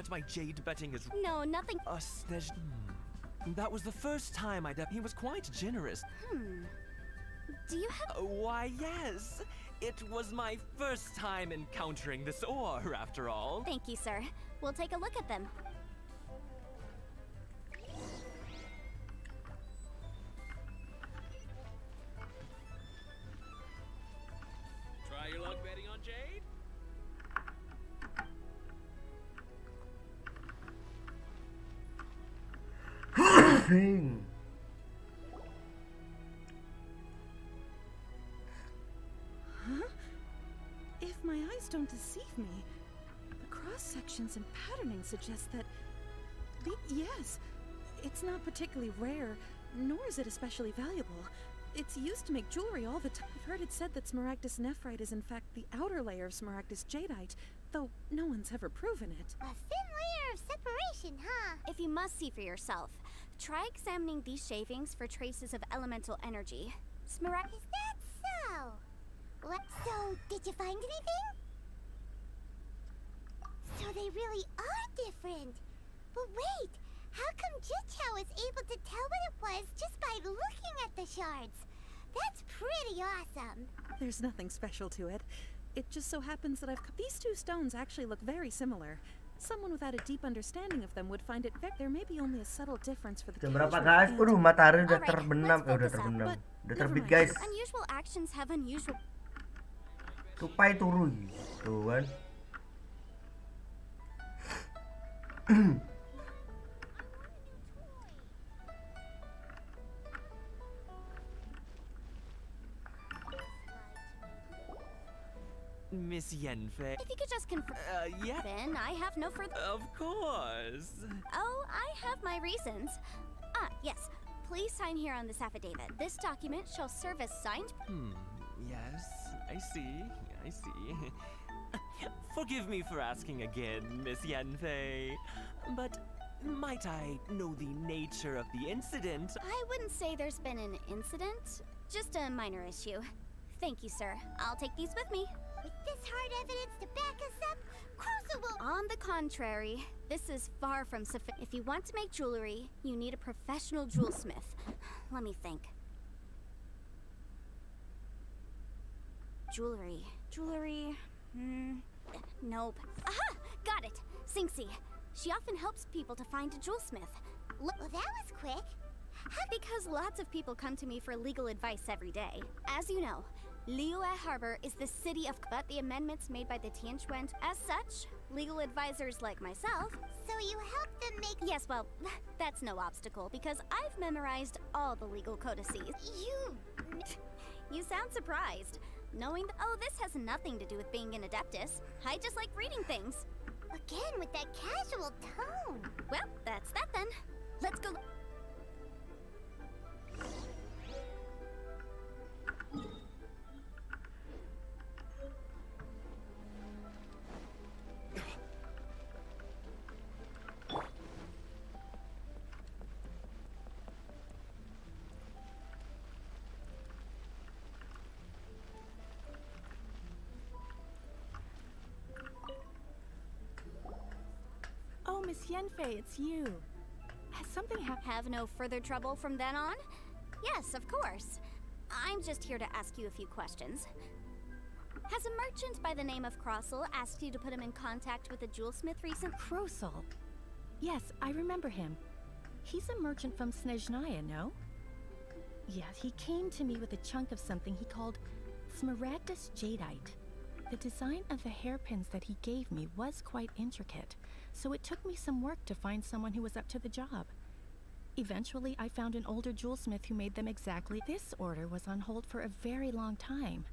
my jade betting is... No, nothing... That was the first time He was quite generous. Do you have... Why, yes. It was my first time encountering this ore, after all. Thank you, sir. We'll take a look at them. Try your luck betting on jade? Dang. Huh? If my eyes don't deceive me, the cross-sections and patterning suggest that... Yes, it's not particularly rare, nor is it especially valuable. It's used to make jewelry all the time. I've heard it said that Smaragdus nephrite is in fact the outer layer of Smaragdus jadeite, though no one's ever proven it. A thin layer of separation, huh? If you must see for yourself, try examining these shavings for traces of elemental energy. Is that so? What? So, did you find anything? So they really are different. But wait, how come Jichao is able to tell what it was just by looking at the shards? That's pretty awesome. There's nothing special to it. It just so happens that these two stones actually look very similar. Someone without a deep understanding of them would find it there may be only a subtle difference for the Jam berapa casual guys? fan. Waduh, matahari udah Alright, terbenam. let's Udah focus up. terbenam. But Udah never terbit mind. guys. Unusual actions have unusual. Tupai turu. Tuh kan. Miss Yenfei. If you could just confirm. Yeah. Then I have no further. Of course. Oh, I have my reasons. Yes. Please sign here on this affidavit. This document shall serve as signed. Yes, I see. I see. Forgive me for asking again, Miss Yenfei. But might I know the nature of the incident? I wouldn't say there's been an incident, just a minor issue. Thank you, sir. I'll take these with me. With this hard evidence to back us up, Crusoe will... On the contrary, this is far from sufficient. If you want to make jewelry, you need a professional jewelsmith. Let me think. Jewelry. Nope. Aha! Got it! Singxi. She often helps people to find a jewelsmith. Well, that was quick. Because lots of people come to me for legal advice every day. As you know, Liyue Harbor is the city of... But the amendments made by the Tianquan... As such, legal advisors like myself... So you help them make... Yes, well, that's no obstacle, because I've memorized all the legal codices. You sound surprised, knowing that... Oh, this has nothing to do with being an adeptus. I just like reading things. Again, with that casual tone. Well, that's that then. Let's go... Oh, Miss Yenfei, it's you. Has something happened? Have no further trouble from then on? Yes, of course. I'm just here to ask you a few questions. Has a merchant by the name of Crossel asked you to put him in contact with a jewelsmith recently? Crossel. Yes, I remember him. He's a merchant from Snezhnaya, no? Yeah, he came to me with a chunk of something he called smaragdus jadeite. The design of the hairpins that he gave me was quite intricate, so it took me some work to find someone who was up to the job. Eventually, I found an older jewelsmith who made them exactly. This order was on hold for a very long time,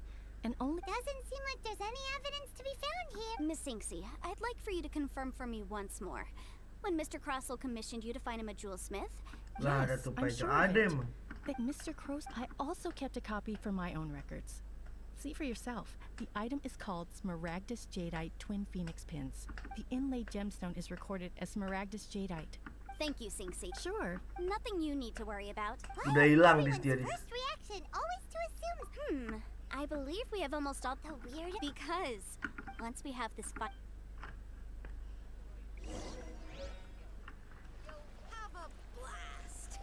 and only... Doesn't seem like there's any evidence to be found here. Miss Singxi, I'd like for you to confirm for me once more. When Mr. Crossel commissioned you to find him a jewelsmith? Lah, ada Yes, I'm tupai sure of it. adem. That Mr. Cross, I also kept a copy for my own records. See for yourself. The item is called Smaragdus Jadeite Twin Phoenix Pins. The inlaid gemstone is recorded as Smaragdus Jadeite. Thank you, Singxi. Sure. Nothing you need to worry about. Udah hilang di Everyone's dia. first reaction always to assume... I believe we have almost all the weird... Because once we have this fight... Have a blast.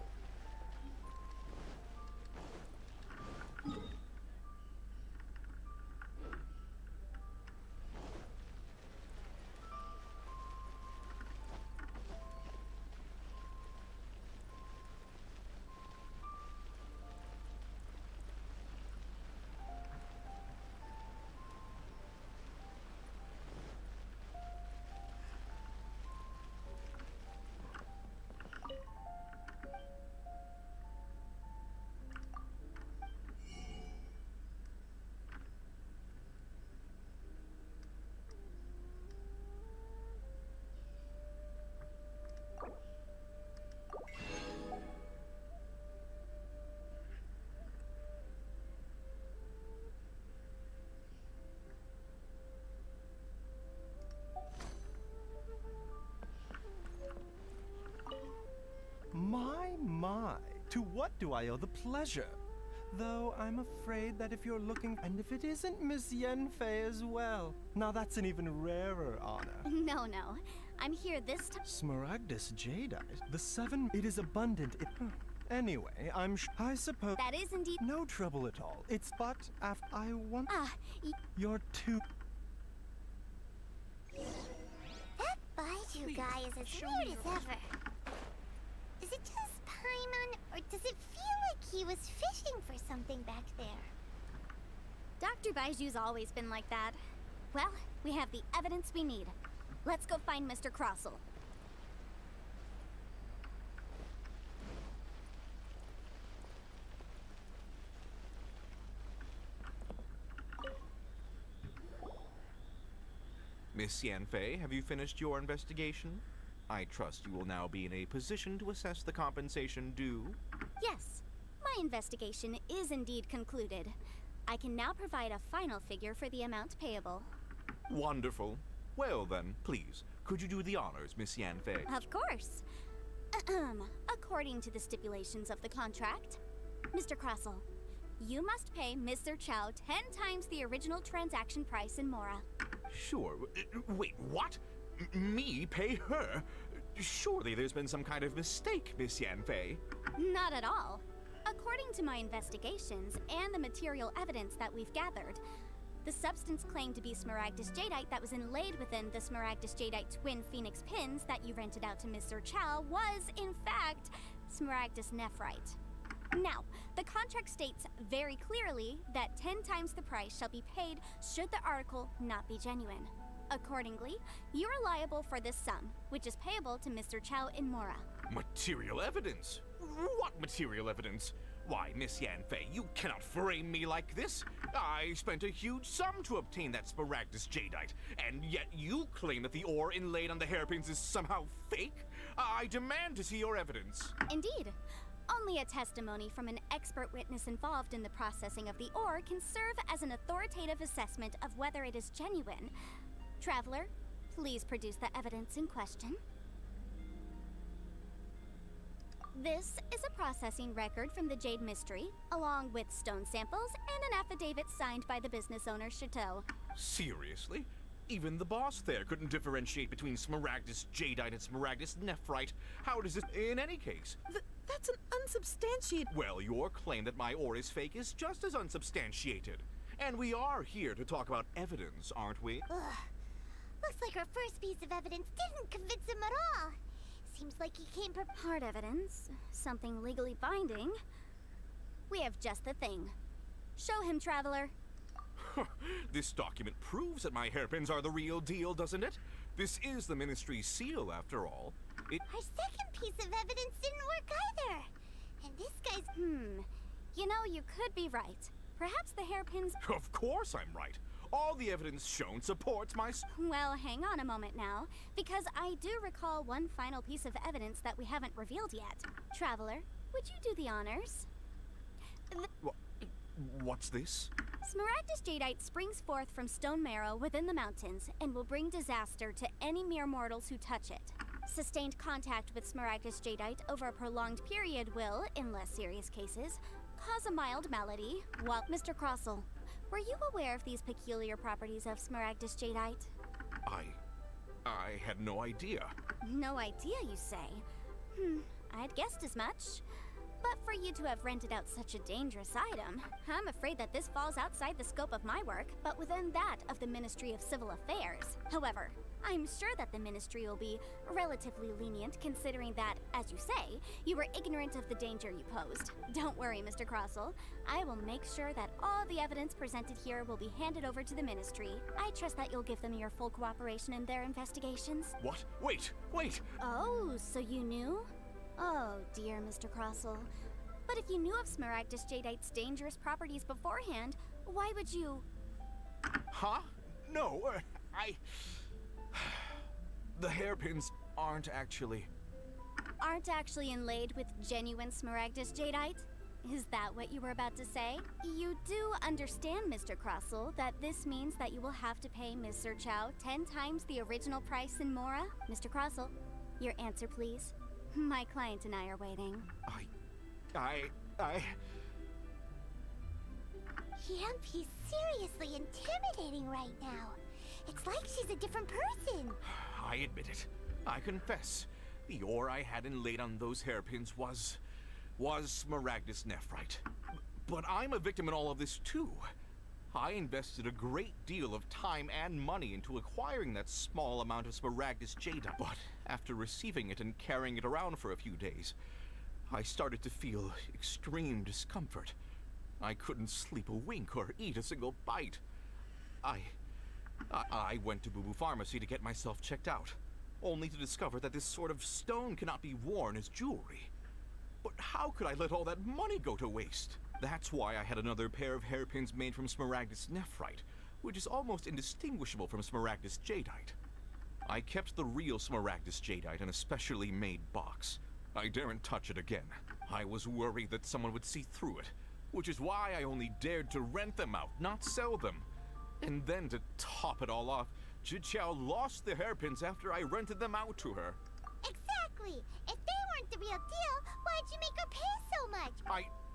My, to what do I owe the pleasure? Though I'm afraid that if you're looking, and if it isn't Miss Yenfei as well, now that's an even rarer honor. No. I'm here this time. Smaragdus jadeite, the seven, it is abundant. Anyway, I suppose... That is indeed... No trouble at all. It's but after I want... You're too... That Baidu guy is as weird as ever. Is it just Paimon, or does it feel like he was fishing for something back there? Dr. Baiju's always been like that. Well, we have the evidence we need. Let's go find Mr. Crossell. Miss Yanfei, have you finished your investigation? I trust you will now be in a position to assess the compensation due. Yes, my investigation is indeed concluded. I can now provide a final figure for the amount payable. Wonderful. Well then, please, could you do the honors, Miss Yanfei? Of course. According to the stipulations of the contract, Mr. Crossell, you must pay Mr. Chow 10 times the original transaction price in Mora. Sure. Wait, what? Me pay her? Surely there's been some kind of mistake, Miss Yanfei. Not at all. According to my investigations and the material evidence that we've gathered, the substance claimed to be smaragdus jadeite that was inlaid within the smaragdus jadeite twin phoenix pins that you rented out to Mr. Chow was, in fact, smaragdus nephrite. Now, the contract states very clearly that 10 times the price shall be paid should the article not be genuine. Accordingly, you are liable for this sum, which is payable to Mr. Chow in Mora. Material evidence? What material evidence? Why, Miss Yanfei, you cannot frame me like this. I spent a huge sum to obtain that smaragdus jadeite, and yet you claim that the ore inlaid on the hairpins is somehow fake? I demand to see your evidence. Indeed. Only a testimony from an expert witness involved in the processing of the ore can serve as an authoritative assessment of whether it is genuine. Traveler, please produce the evidence in question. This is a processing record from the Jade Mystery, along with stone samples and an affidavit signed by the business owner, Chateau. Seriously? Even the boss there couldn't differentiate between smaragdus jadeite and smaragdus nephrite. How does it... In any case... That's an unsubstantiated... Well, your claim that my ore is fake is just as unsubstantiated. And we are here to talk about evidence, aren't we? Ugh. Looks like our first piece of evidence didn't convince him at all. Seems like he came prepared. Hard evidence, something legally binding. We have just the thing. Show him, Traveler. This document proves that my hairpins are the real deal, doesn't it? This is the Ministry's seal, after all. Our second piece of evidence didn't work either. And this guy's... You know, you could be right. Perhaps the hairpins... Of course I'm right. All the evidence shown supports my... Well, hang on a moment now, because I do recall one final piece of evidence that we haven't revealed yet. Traveler, would you do the honors? What's this? Smaragdus jadeite springs forth from stone marrow within the mountains and will bring disaster to any mere mortals who touch it. Sustained contact with smaragdus jadeite over a prolonged period will, in less serious cases, cause a mild malady. While Mr. Crossell, were you aware of these peculiar properties of smaragdus jadeite? I had no idea. No idea, you say? I'd guessed as much. But for you to have rented out such a dangerous item, I'm afraid that this falls outside the scope of my work, but within that of the Ministry of Civil Affairs. However, I'm sure that the Ministry will be relatively lenient considering that, as you say, you were ignorant of the danger you posed. Don't worry, Mr. Crossell. I will make sure that all the evidence presented here will be handed over to the Ministry. I trust that you'll give them your full cooperation in their investigations. What? Wait! Oh, so you knew? Oh, dear Mr. Crossell. But if you knew of smaragdus jadeite's dangerous properties beforehand, why would you... Huh? No, The hairpins aren't actually inlaid with genuine smaragdus jadeite? Is that what you were about to say? You do understand, Mr. Crossell, that this means that you will have to pay Mr. Chow 10 times the original price in Mora? Mr. Crossell, your answer, please. My client and I are waiting. He's seriously intimidating right now. It's like she's a different person. I admit it. I confess. The ore I had inlaid on those hairpins was was Smaragdus nephrite. But I'm a victim in all of this too. I invested a great deal of time and money into acquiring that small amount of Smaragdus jadeite. But after receiving it and carrying it around for a few days, I started to feel extreme discomfort. I couldn't sleep a wink or eat a single bite. I went to Boo Boo Pharmacy to get myself checked out, only to discover that this sort of stone cannot be worn as jewelry. But how could I let all that money go to waste? That's why I had another pair of hairpins made from Smaragdus nephrite, which is almost indistinguishable from Smaragdus jadeite. I kept the real Smaragdus jadeite in a specially made box. I daren't touch it again. I was worried that someone would see through it, which is why I only dared to rent them out, not sell them. And then to top it all off, Jiqiao lost the hairpins after I rented them out to her. Exactly. If they weren't the real deal, why'd you make her pay so much?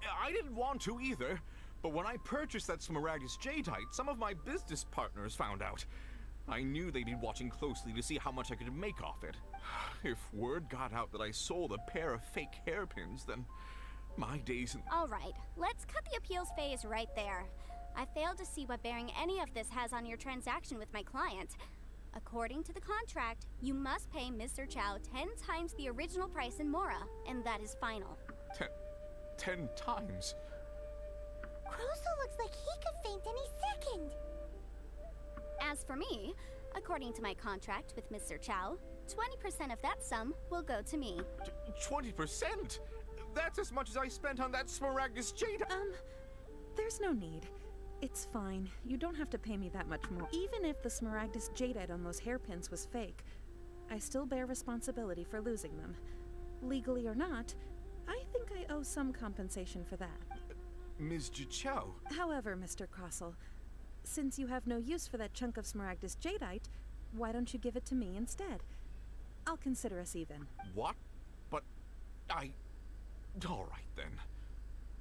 I didn't want to either, but when I purchased that Smaragdus jadeite, some of my business partners found out. I knew they'd be watching closely to see how much I could make off it. If word got out that I sold a pair of fake hairpins, then my days in— Alright, let's cut the appeals phase right there. I failed to see what bearing any of this has on your transaction with my client. According to the contract, you must pay Mr. Chow 10 times the original price in Mora, and that is final. 10 times? Croso looks like he could faint any second. As for me, according to my contract with Mr. Chow, 20% of that sum will go to me. 20%? That's as much as I spent on that Smaragdus jadeite. There's no need. It's fine. You don't have to pay me that much more. Even if the Smaragdus jadeite on those hairpins was fake, I still bear responsibility for losing them. Legally or not, I think I owe some compensation for that. Ms. Jiqiao. However, Mr. Crossell, since you have no use for that chunk of Smaragdus jadeite, why don't you give it to me instead? I'll consider us even. What? But all right then.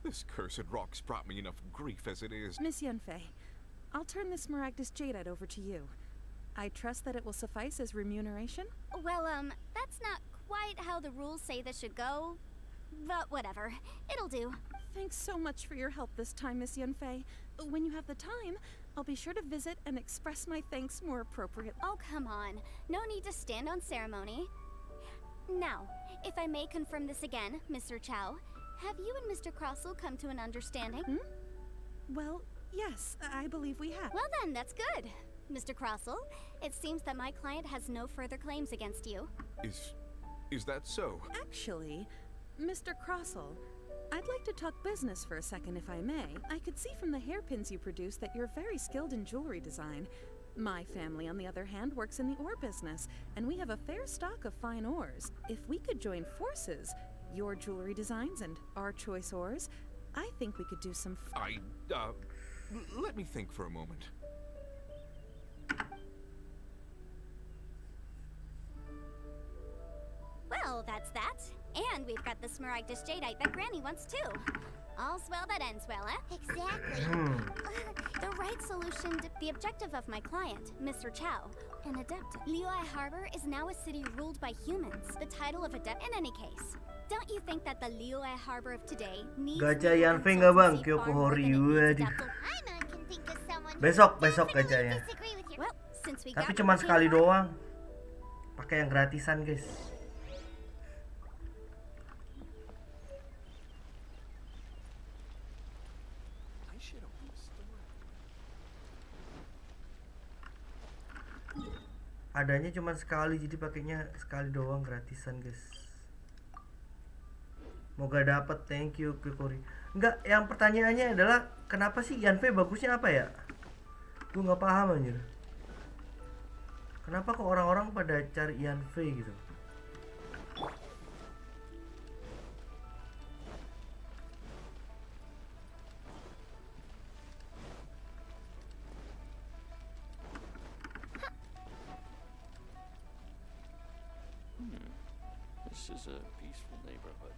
This cursed rock's brought me enough grief as it is. Miss Yunfei, I'll turn this Smaragdus jadeite over to you. I trust that it will suffice as remuneration? Well, that's not quite how the rules say this should go, but whatever. It'll do. Thanks so much for your help this time, Miss Yunfei. When you have the time, I'll be sure to visit and express my thanks more appropriately. Oh, come on. No need to stand on ceremony. Now, if I may confirm this again, Mr. Chow, have you and Mr. Crossell come to an understanding? Well, yes, I believe we have. Well then, that's good. Mr. Crossell, it seems that my client has no further claims against you. Is that so? Actually, Mr. Crossell, I'd like to talk business for a second if I may. I could see from the hairpins you produce that you're very skilled in jewelry design. My family, on the other hand, works in the ore business, and we have a fair stock of fine ores. If we could join forces, your jewelry designs and our choice ores, I think we could do some let me think for a moment. Well, that's that. And we've got the Smaragdus jadeite that Granny wants too. All's well that ends well, eh? Exactly. The right solution to the objective of my client, Mr. Chow, an adept. Liyue Harbor is now a city ruled by humans. The title of adept in any case. Don't you think that the Liyue Harbor of today needs Gacha Yanfei nggak bang? Kyoko Horyu Besok gacanya. Well, since we Tapi got cuma sekali doang. Pakai yang gratisan, guys. Adanya cuma sekali, jadi pakainya sekali doang gratisan, guys. Moga dapat, thank you Kikori. Enggak, yang pertanyaannya adalah kenapa sih Yanfei bagusnya apa ya? Gue nggak paham anjir. Kenapa kok orang-orang pada cari Yanfei gitu? This is a peaceful neighborhood.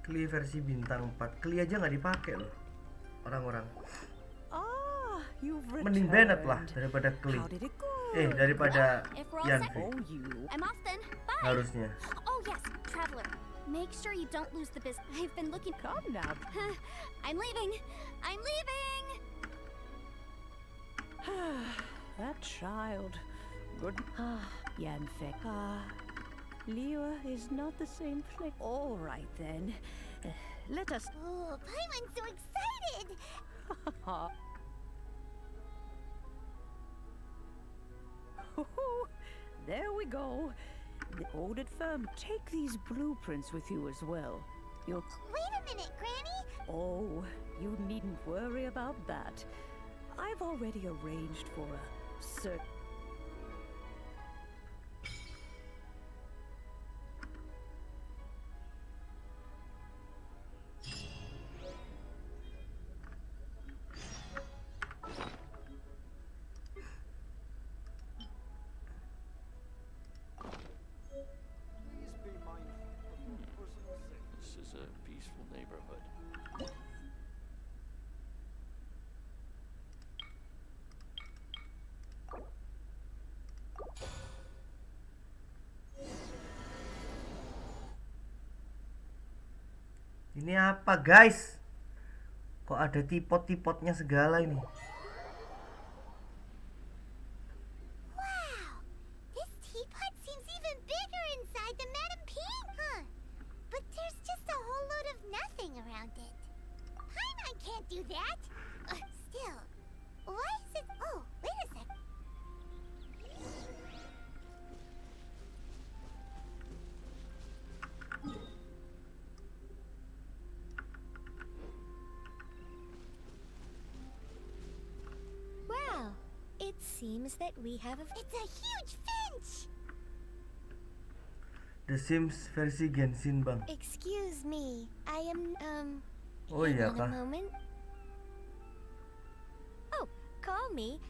Kli versi bintang 4. Kli aja nggak dipakai loh orang-orang. Mending Bennett lah daripada Kli. Daripada Yanfei. Harusnya. Oh yes, travel Make sure you don't lose the business. I've been looking. Come now. I'm leaving. I'm leaving. That child. Good. Yanfei. Liwa is not the same place. All right then. Let us. Oh, Paimon's so excited! There we go. The audit firm, take these blueprints with you as well. You'll. Wait a minute, Granny! Oh, you needn't worry about that. I've already arranged for a certain. This is a peaceful neighborhood. Ini apa guys? Kok ada tipot-tipotnya segala ini? Wow! This teapot seems even bigger inside than Madame Ping, huh? But there's just a whole load of nothing around it. Paimon can't do that! Still, why is it... Oh, wait a sec. Well, it seems that we have a. It's a huge finch! The Sims versi Genshin bang. Excuse me, I am Oh hang iya on kah? a moment. Oh, call me.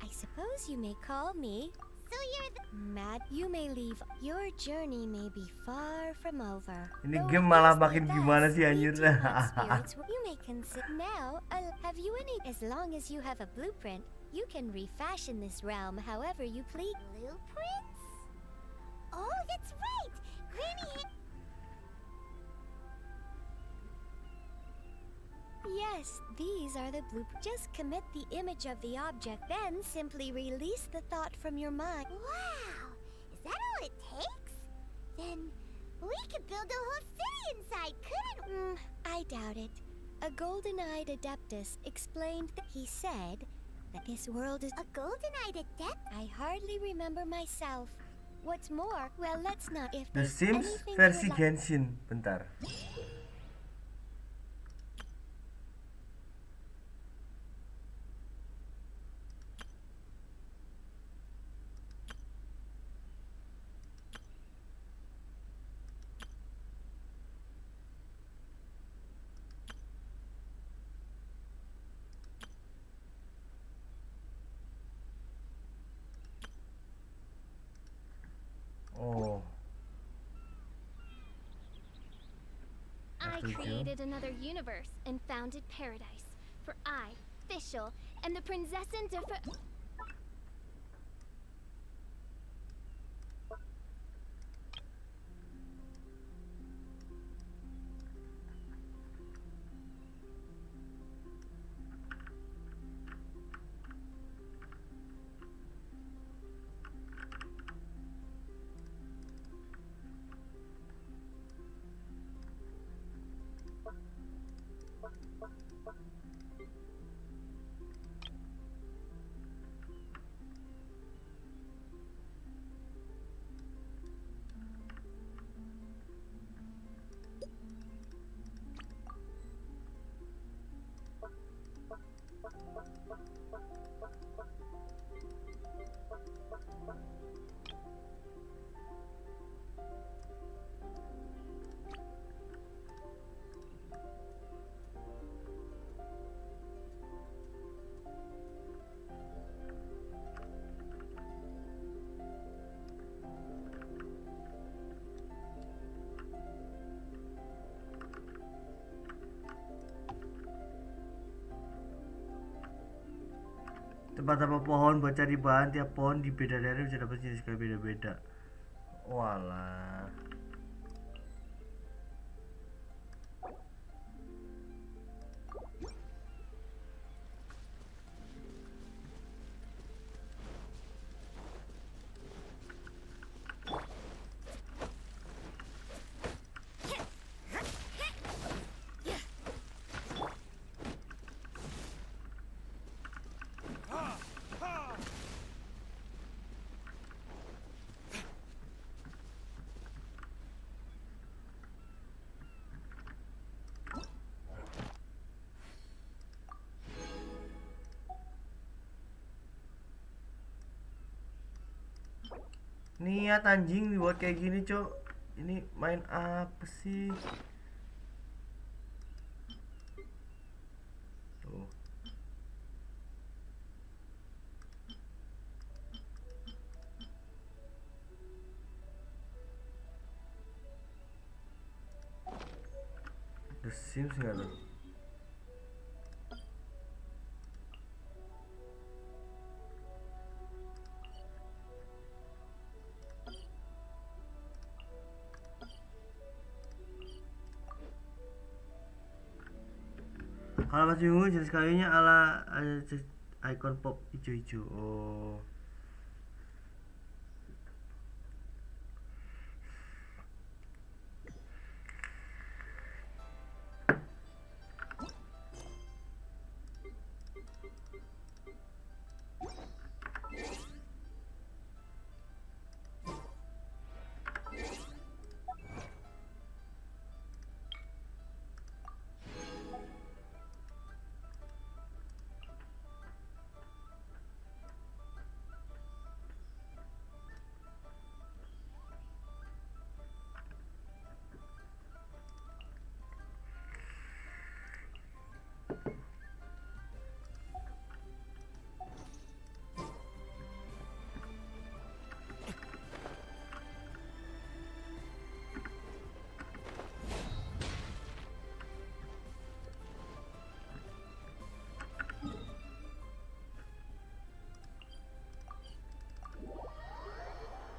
I suppose you may call me. So you're the... Mad, you may leave. Your journey may be far from over. Ini Though game it malah is makin the gimana best, sih we anjir? do have spirits. You may consider now. Have you any? As long as you have a blueprint, you can refashion this realm however you please. Blueprints? Oh, that's right! Granny... Yes, these are the blueprints. Just commit the image of the object, then simply release the thought from your mind. Wow! Is that all it takes? Then we could build a whole city inside, couldn't we? I doubt it. A golden-eyed adeptus explained that he said that this world is A golden-eyed adept? I hardly remember myself. What's more, well, let's not. If The there's Sims anything versi you would like- Genshin. Bentar. Oh. I Setuju. created another universe and founded paradise. For I, Fischl, and the Prinzessin de Tempat apa pohon buat cari bahan, tiap pohon di beda daerah bisa dapat jenis kayu beda-beda. Walah. Niat anjing dibuat kayak gini, Cok. Ini main apa sih? Tuh. The Sims nggak tuh? Kalau masih ungu jenis kayunya ala icon pop hijau-hijau. Oh.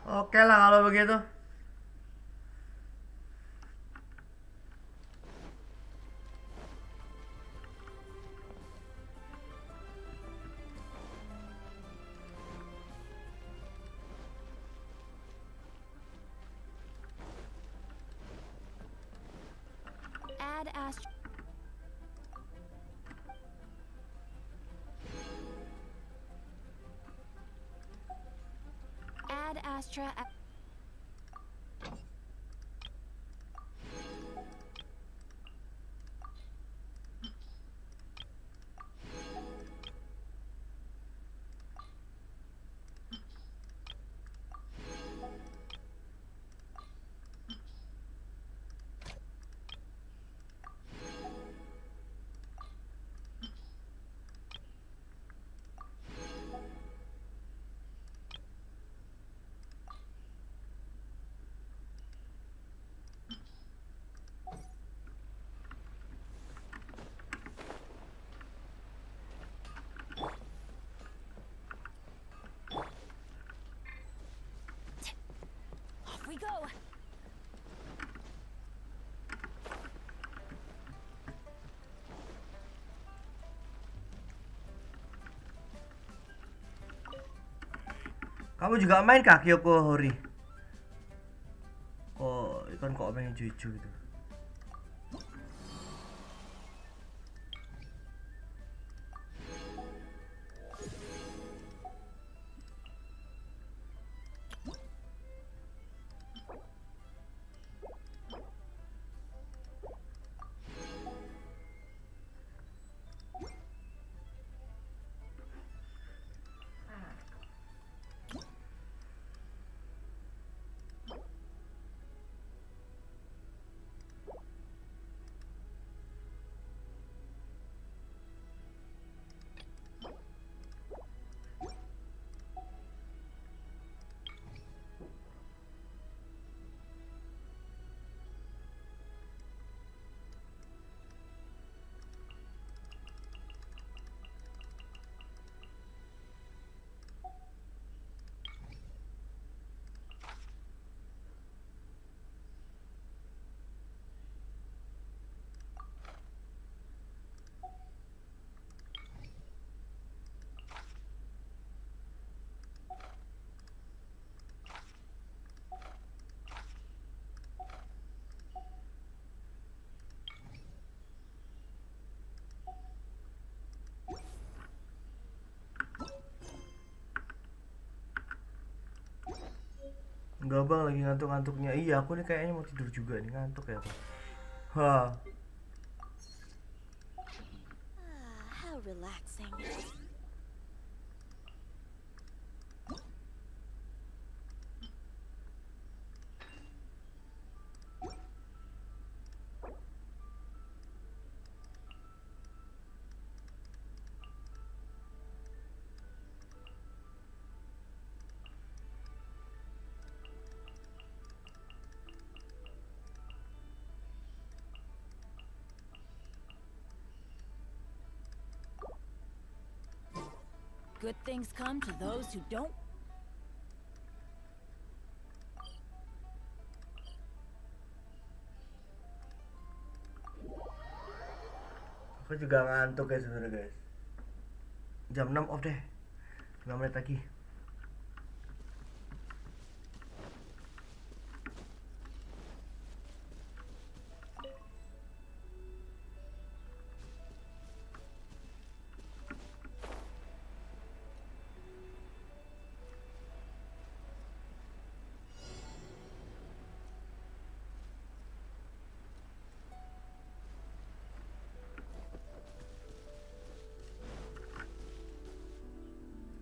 Oke lah kalau begitu. Add Astra. Add Astra. Off we go. Kamu juga main kah Kyoko Hori? Oh, ikon kok main hijau-hijau itu. Enggak bang, lagi ngantuk-ngantuknya. Iya, aku nih kayaknya mau tidur juga nih, ngantuk ya aku. Hah. How relaxing. Good things come to those who don't. Aku juga ngantuk guys sebenarnya guys. Jam 6 off deh. 5 menit lagi.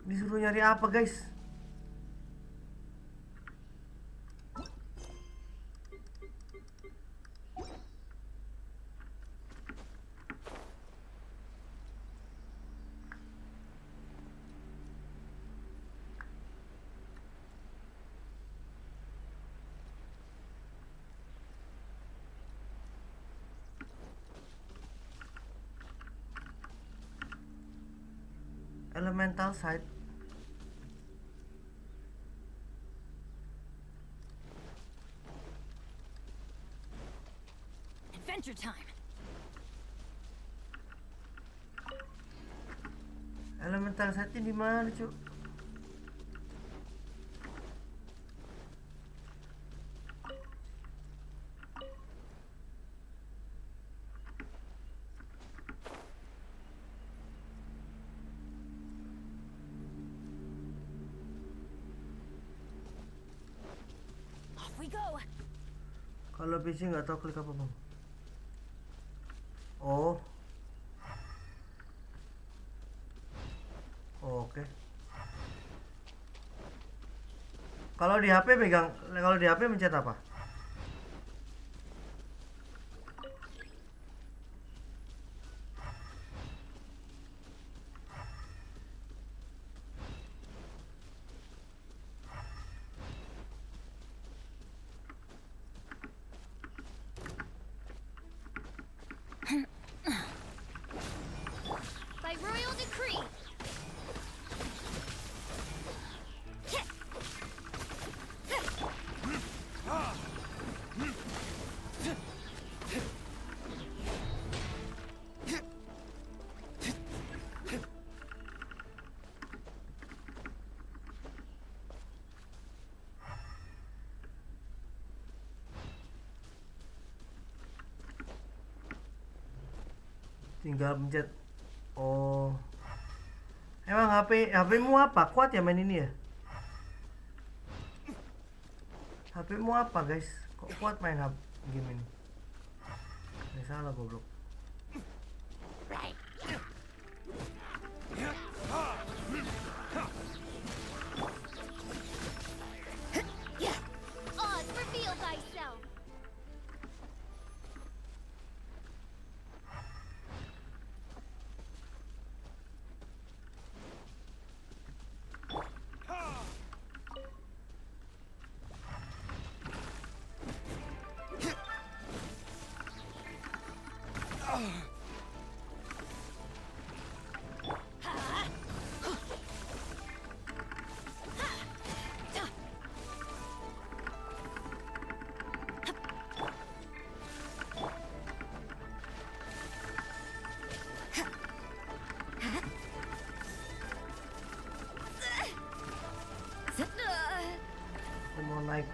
Disuruh nyari apa guys? Elemental side. Adventure time. Elemental side di mana, Cuk? Off we go. Kalau PC nggak tahu klik apa bang. Oh, oke. Kalau di HP pegang, kalau di HP mencet apa? By royal decree. Tinggal pencet. Oh, emang HP-mu apa? Kuat ya main ini ya? HP-mu apa guys? Kok kuat main game ini? Ini salah goblok. Oz, reveal thyself. Aku mau naik.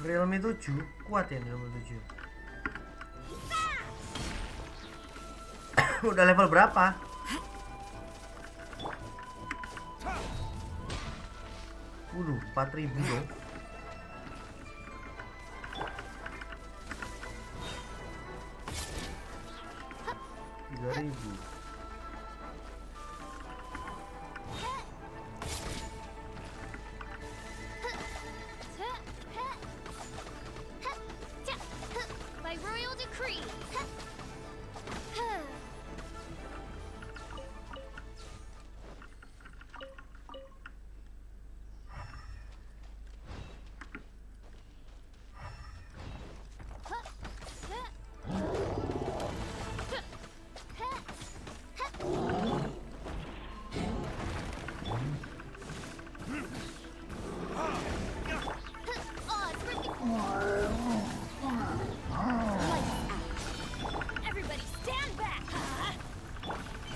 Realme 7 kuat ya Realme 7. Udah level berapa? Waduh, 4.000 dong.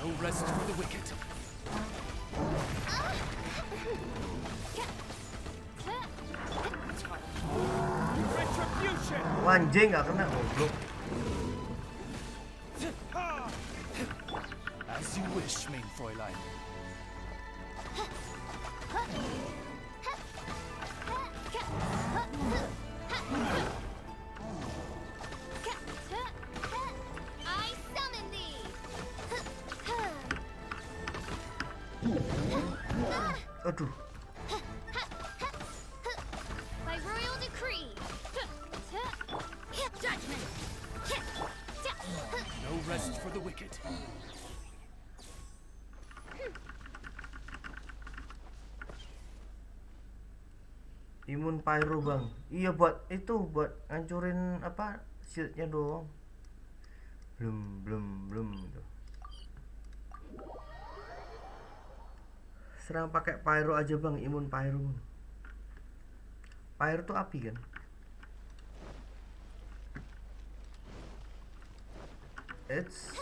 No rest for the wicked. Retribution! Anjing nggak kena goblok. As you wish, main Fräulein. I summon thee. Aduh. By royal decree. Judgment. No rest for the wicked. Imun pyro bang. Iya buat itu, buat ngancurin apa shieldnya doang. Belum gitu. Serang pakai pyro aja bang, imun pyro bang. Pyro tuh api kan? It's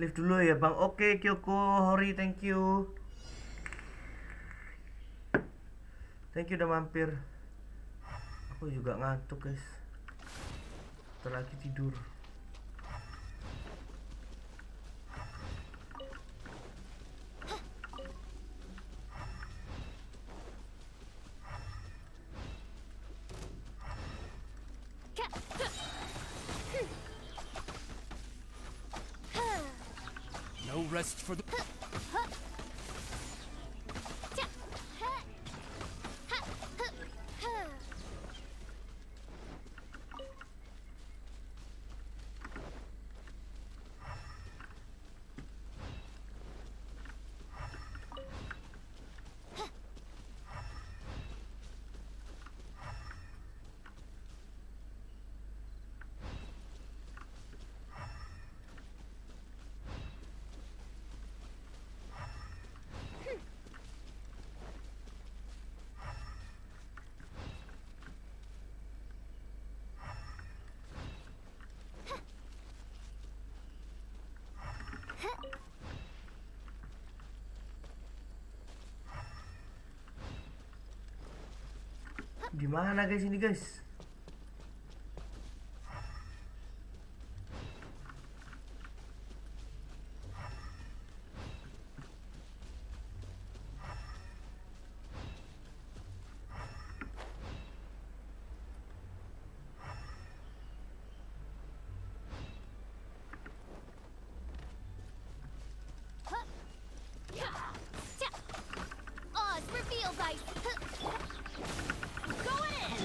live dulu ya bang. Oke Kyoko Hori, thank you udah mampir. Aku juga ngantuk guys, lagi tidur. No rest for the... Di mana guys ini guys? Oz, reveal thy... Go in!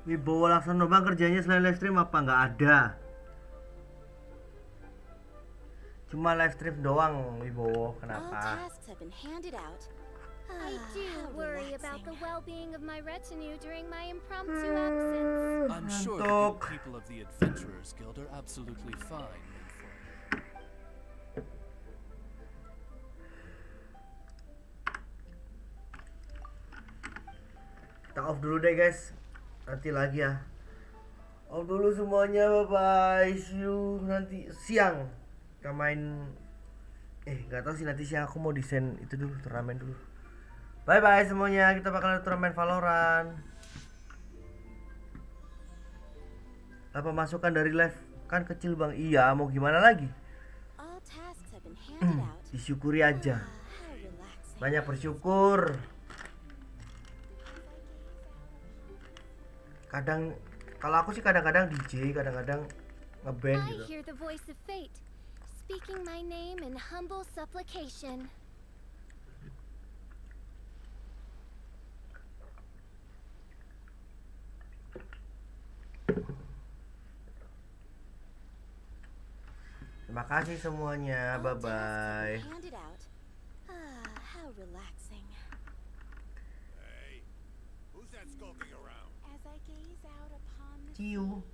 Wibowo Laksono, bang kerjanya selain live stream apa? Nggak ada. Cuma live stream doang, Wibowo. Kenapa? I do worry about the well-being of my retinue during my impromptu absence. I'm sure the good people of the Adventurers Guild are absolutely fine. Kita off dulu deh guys. Nanti lagi ya. Off dulu semuanya, bye bye. See you nanti siang. Kita main nggak tahu sih, nanti siang aku mau desain itu dulu, turnamen dulu. Bye bye semuanya, kita bakal ada turnamen Valorant. Apa masukan dari live kan kecil bang? Iya, mau gimana lagi? Disyukuri aja. Banyak bersyukur. Kadang kalau aku sih kadang-kadang DJ, kadang-kadang ngeband gitu. I hear the voice of fate speaking my name in humble supplication. Terima kasih semuanya, bye bye. How relaxing. Hey, who's that skulking around? As I gaze out upon the See you.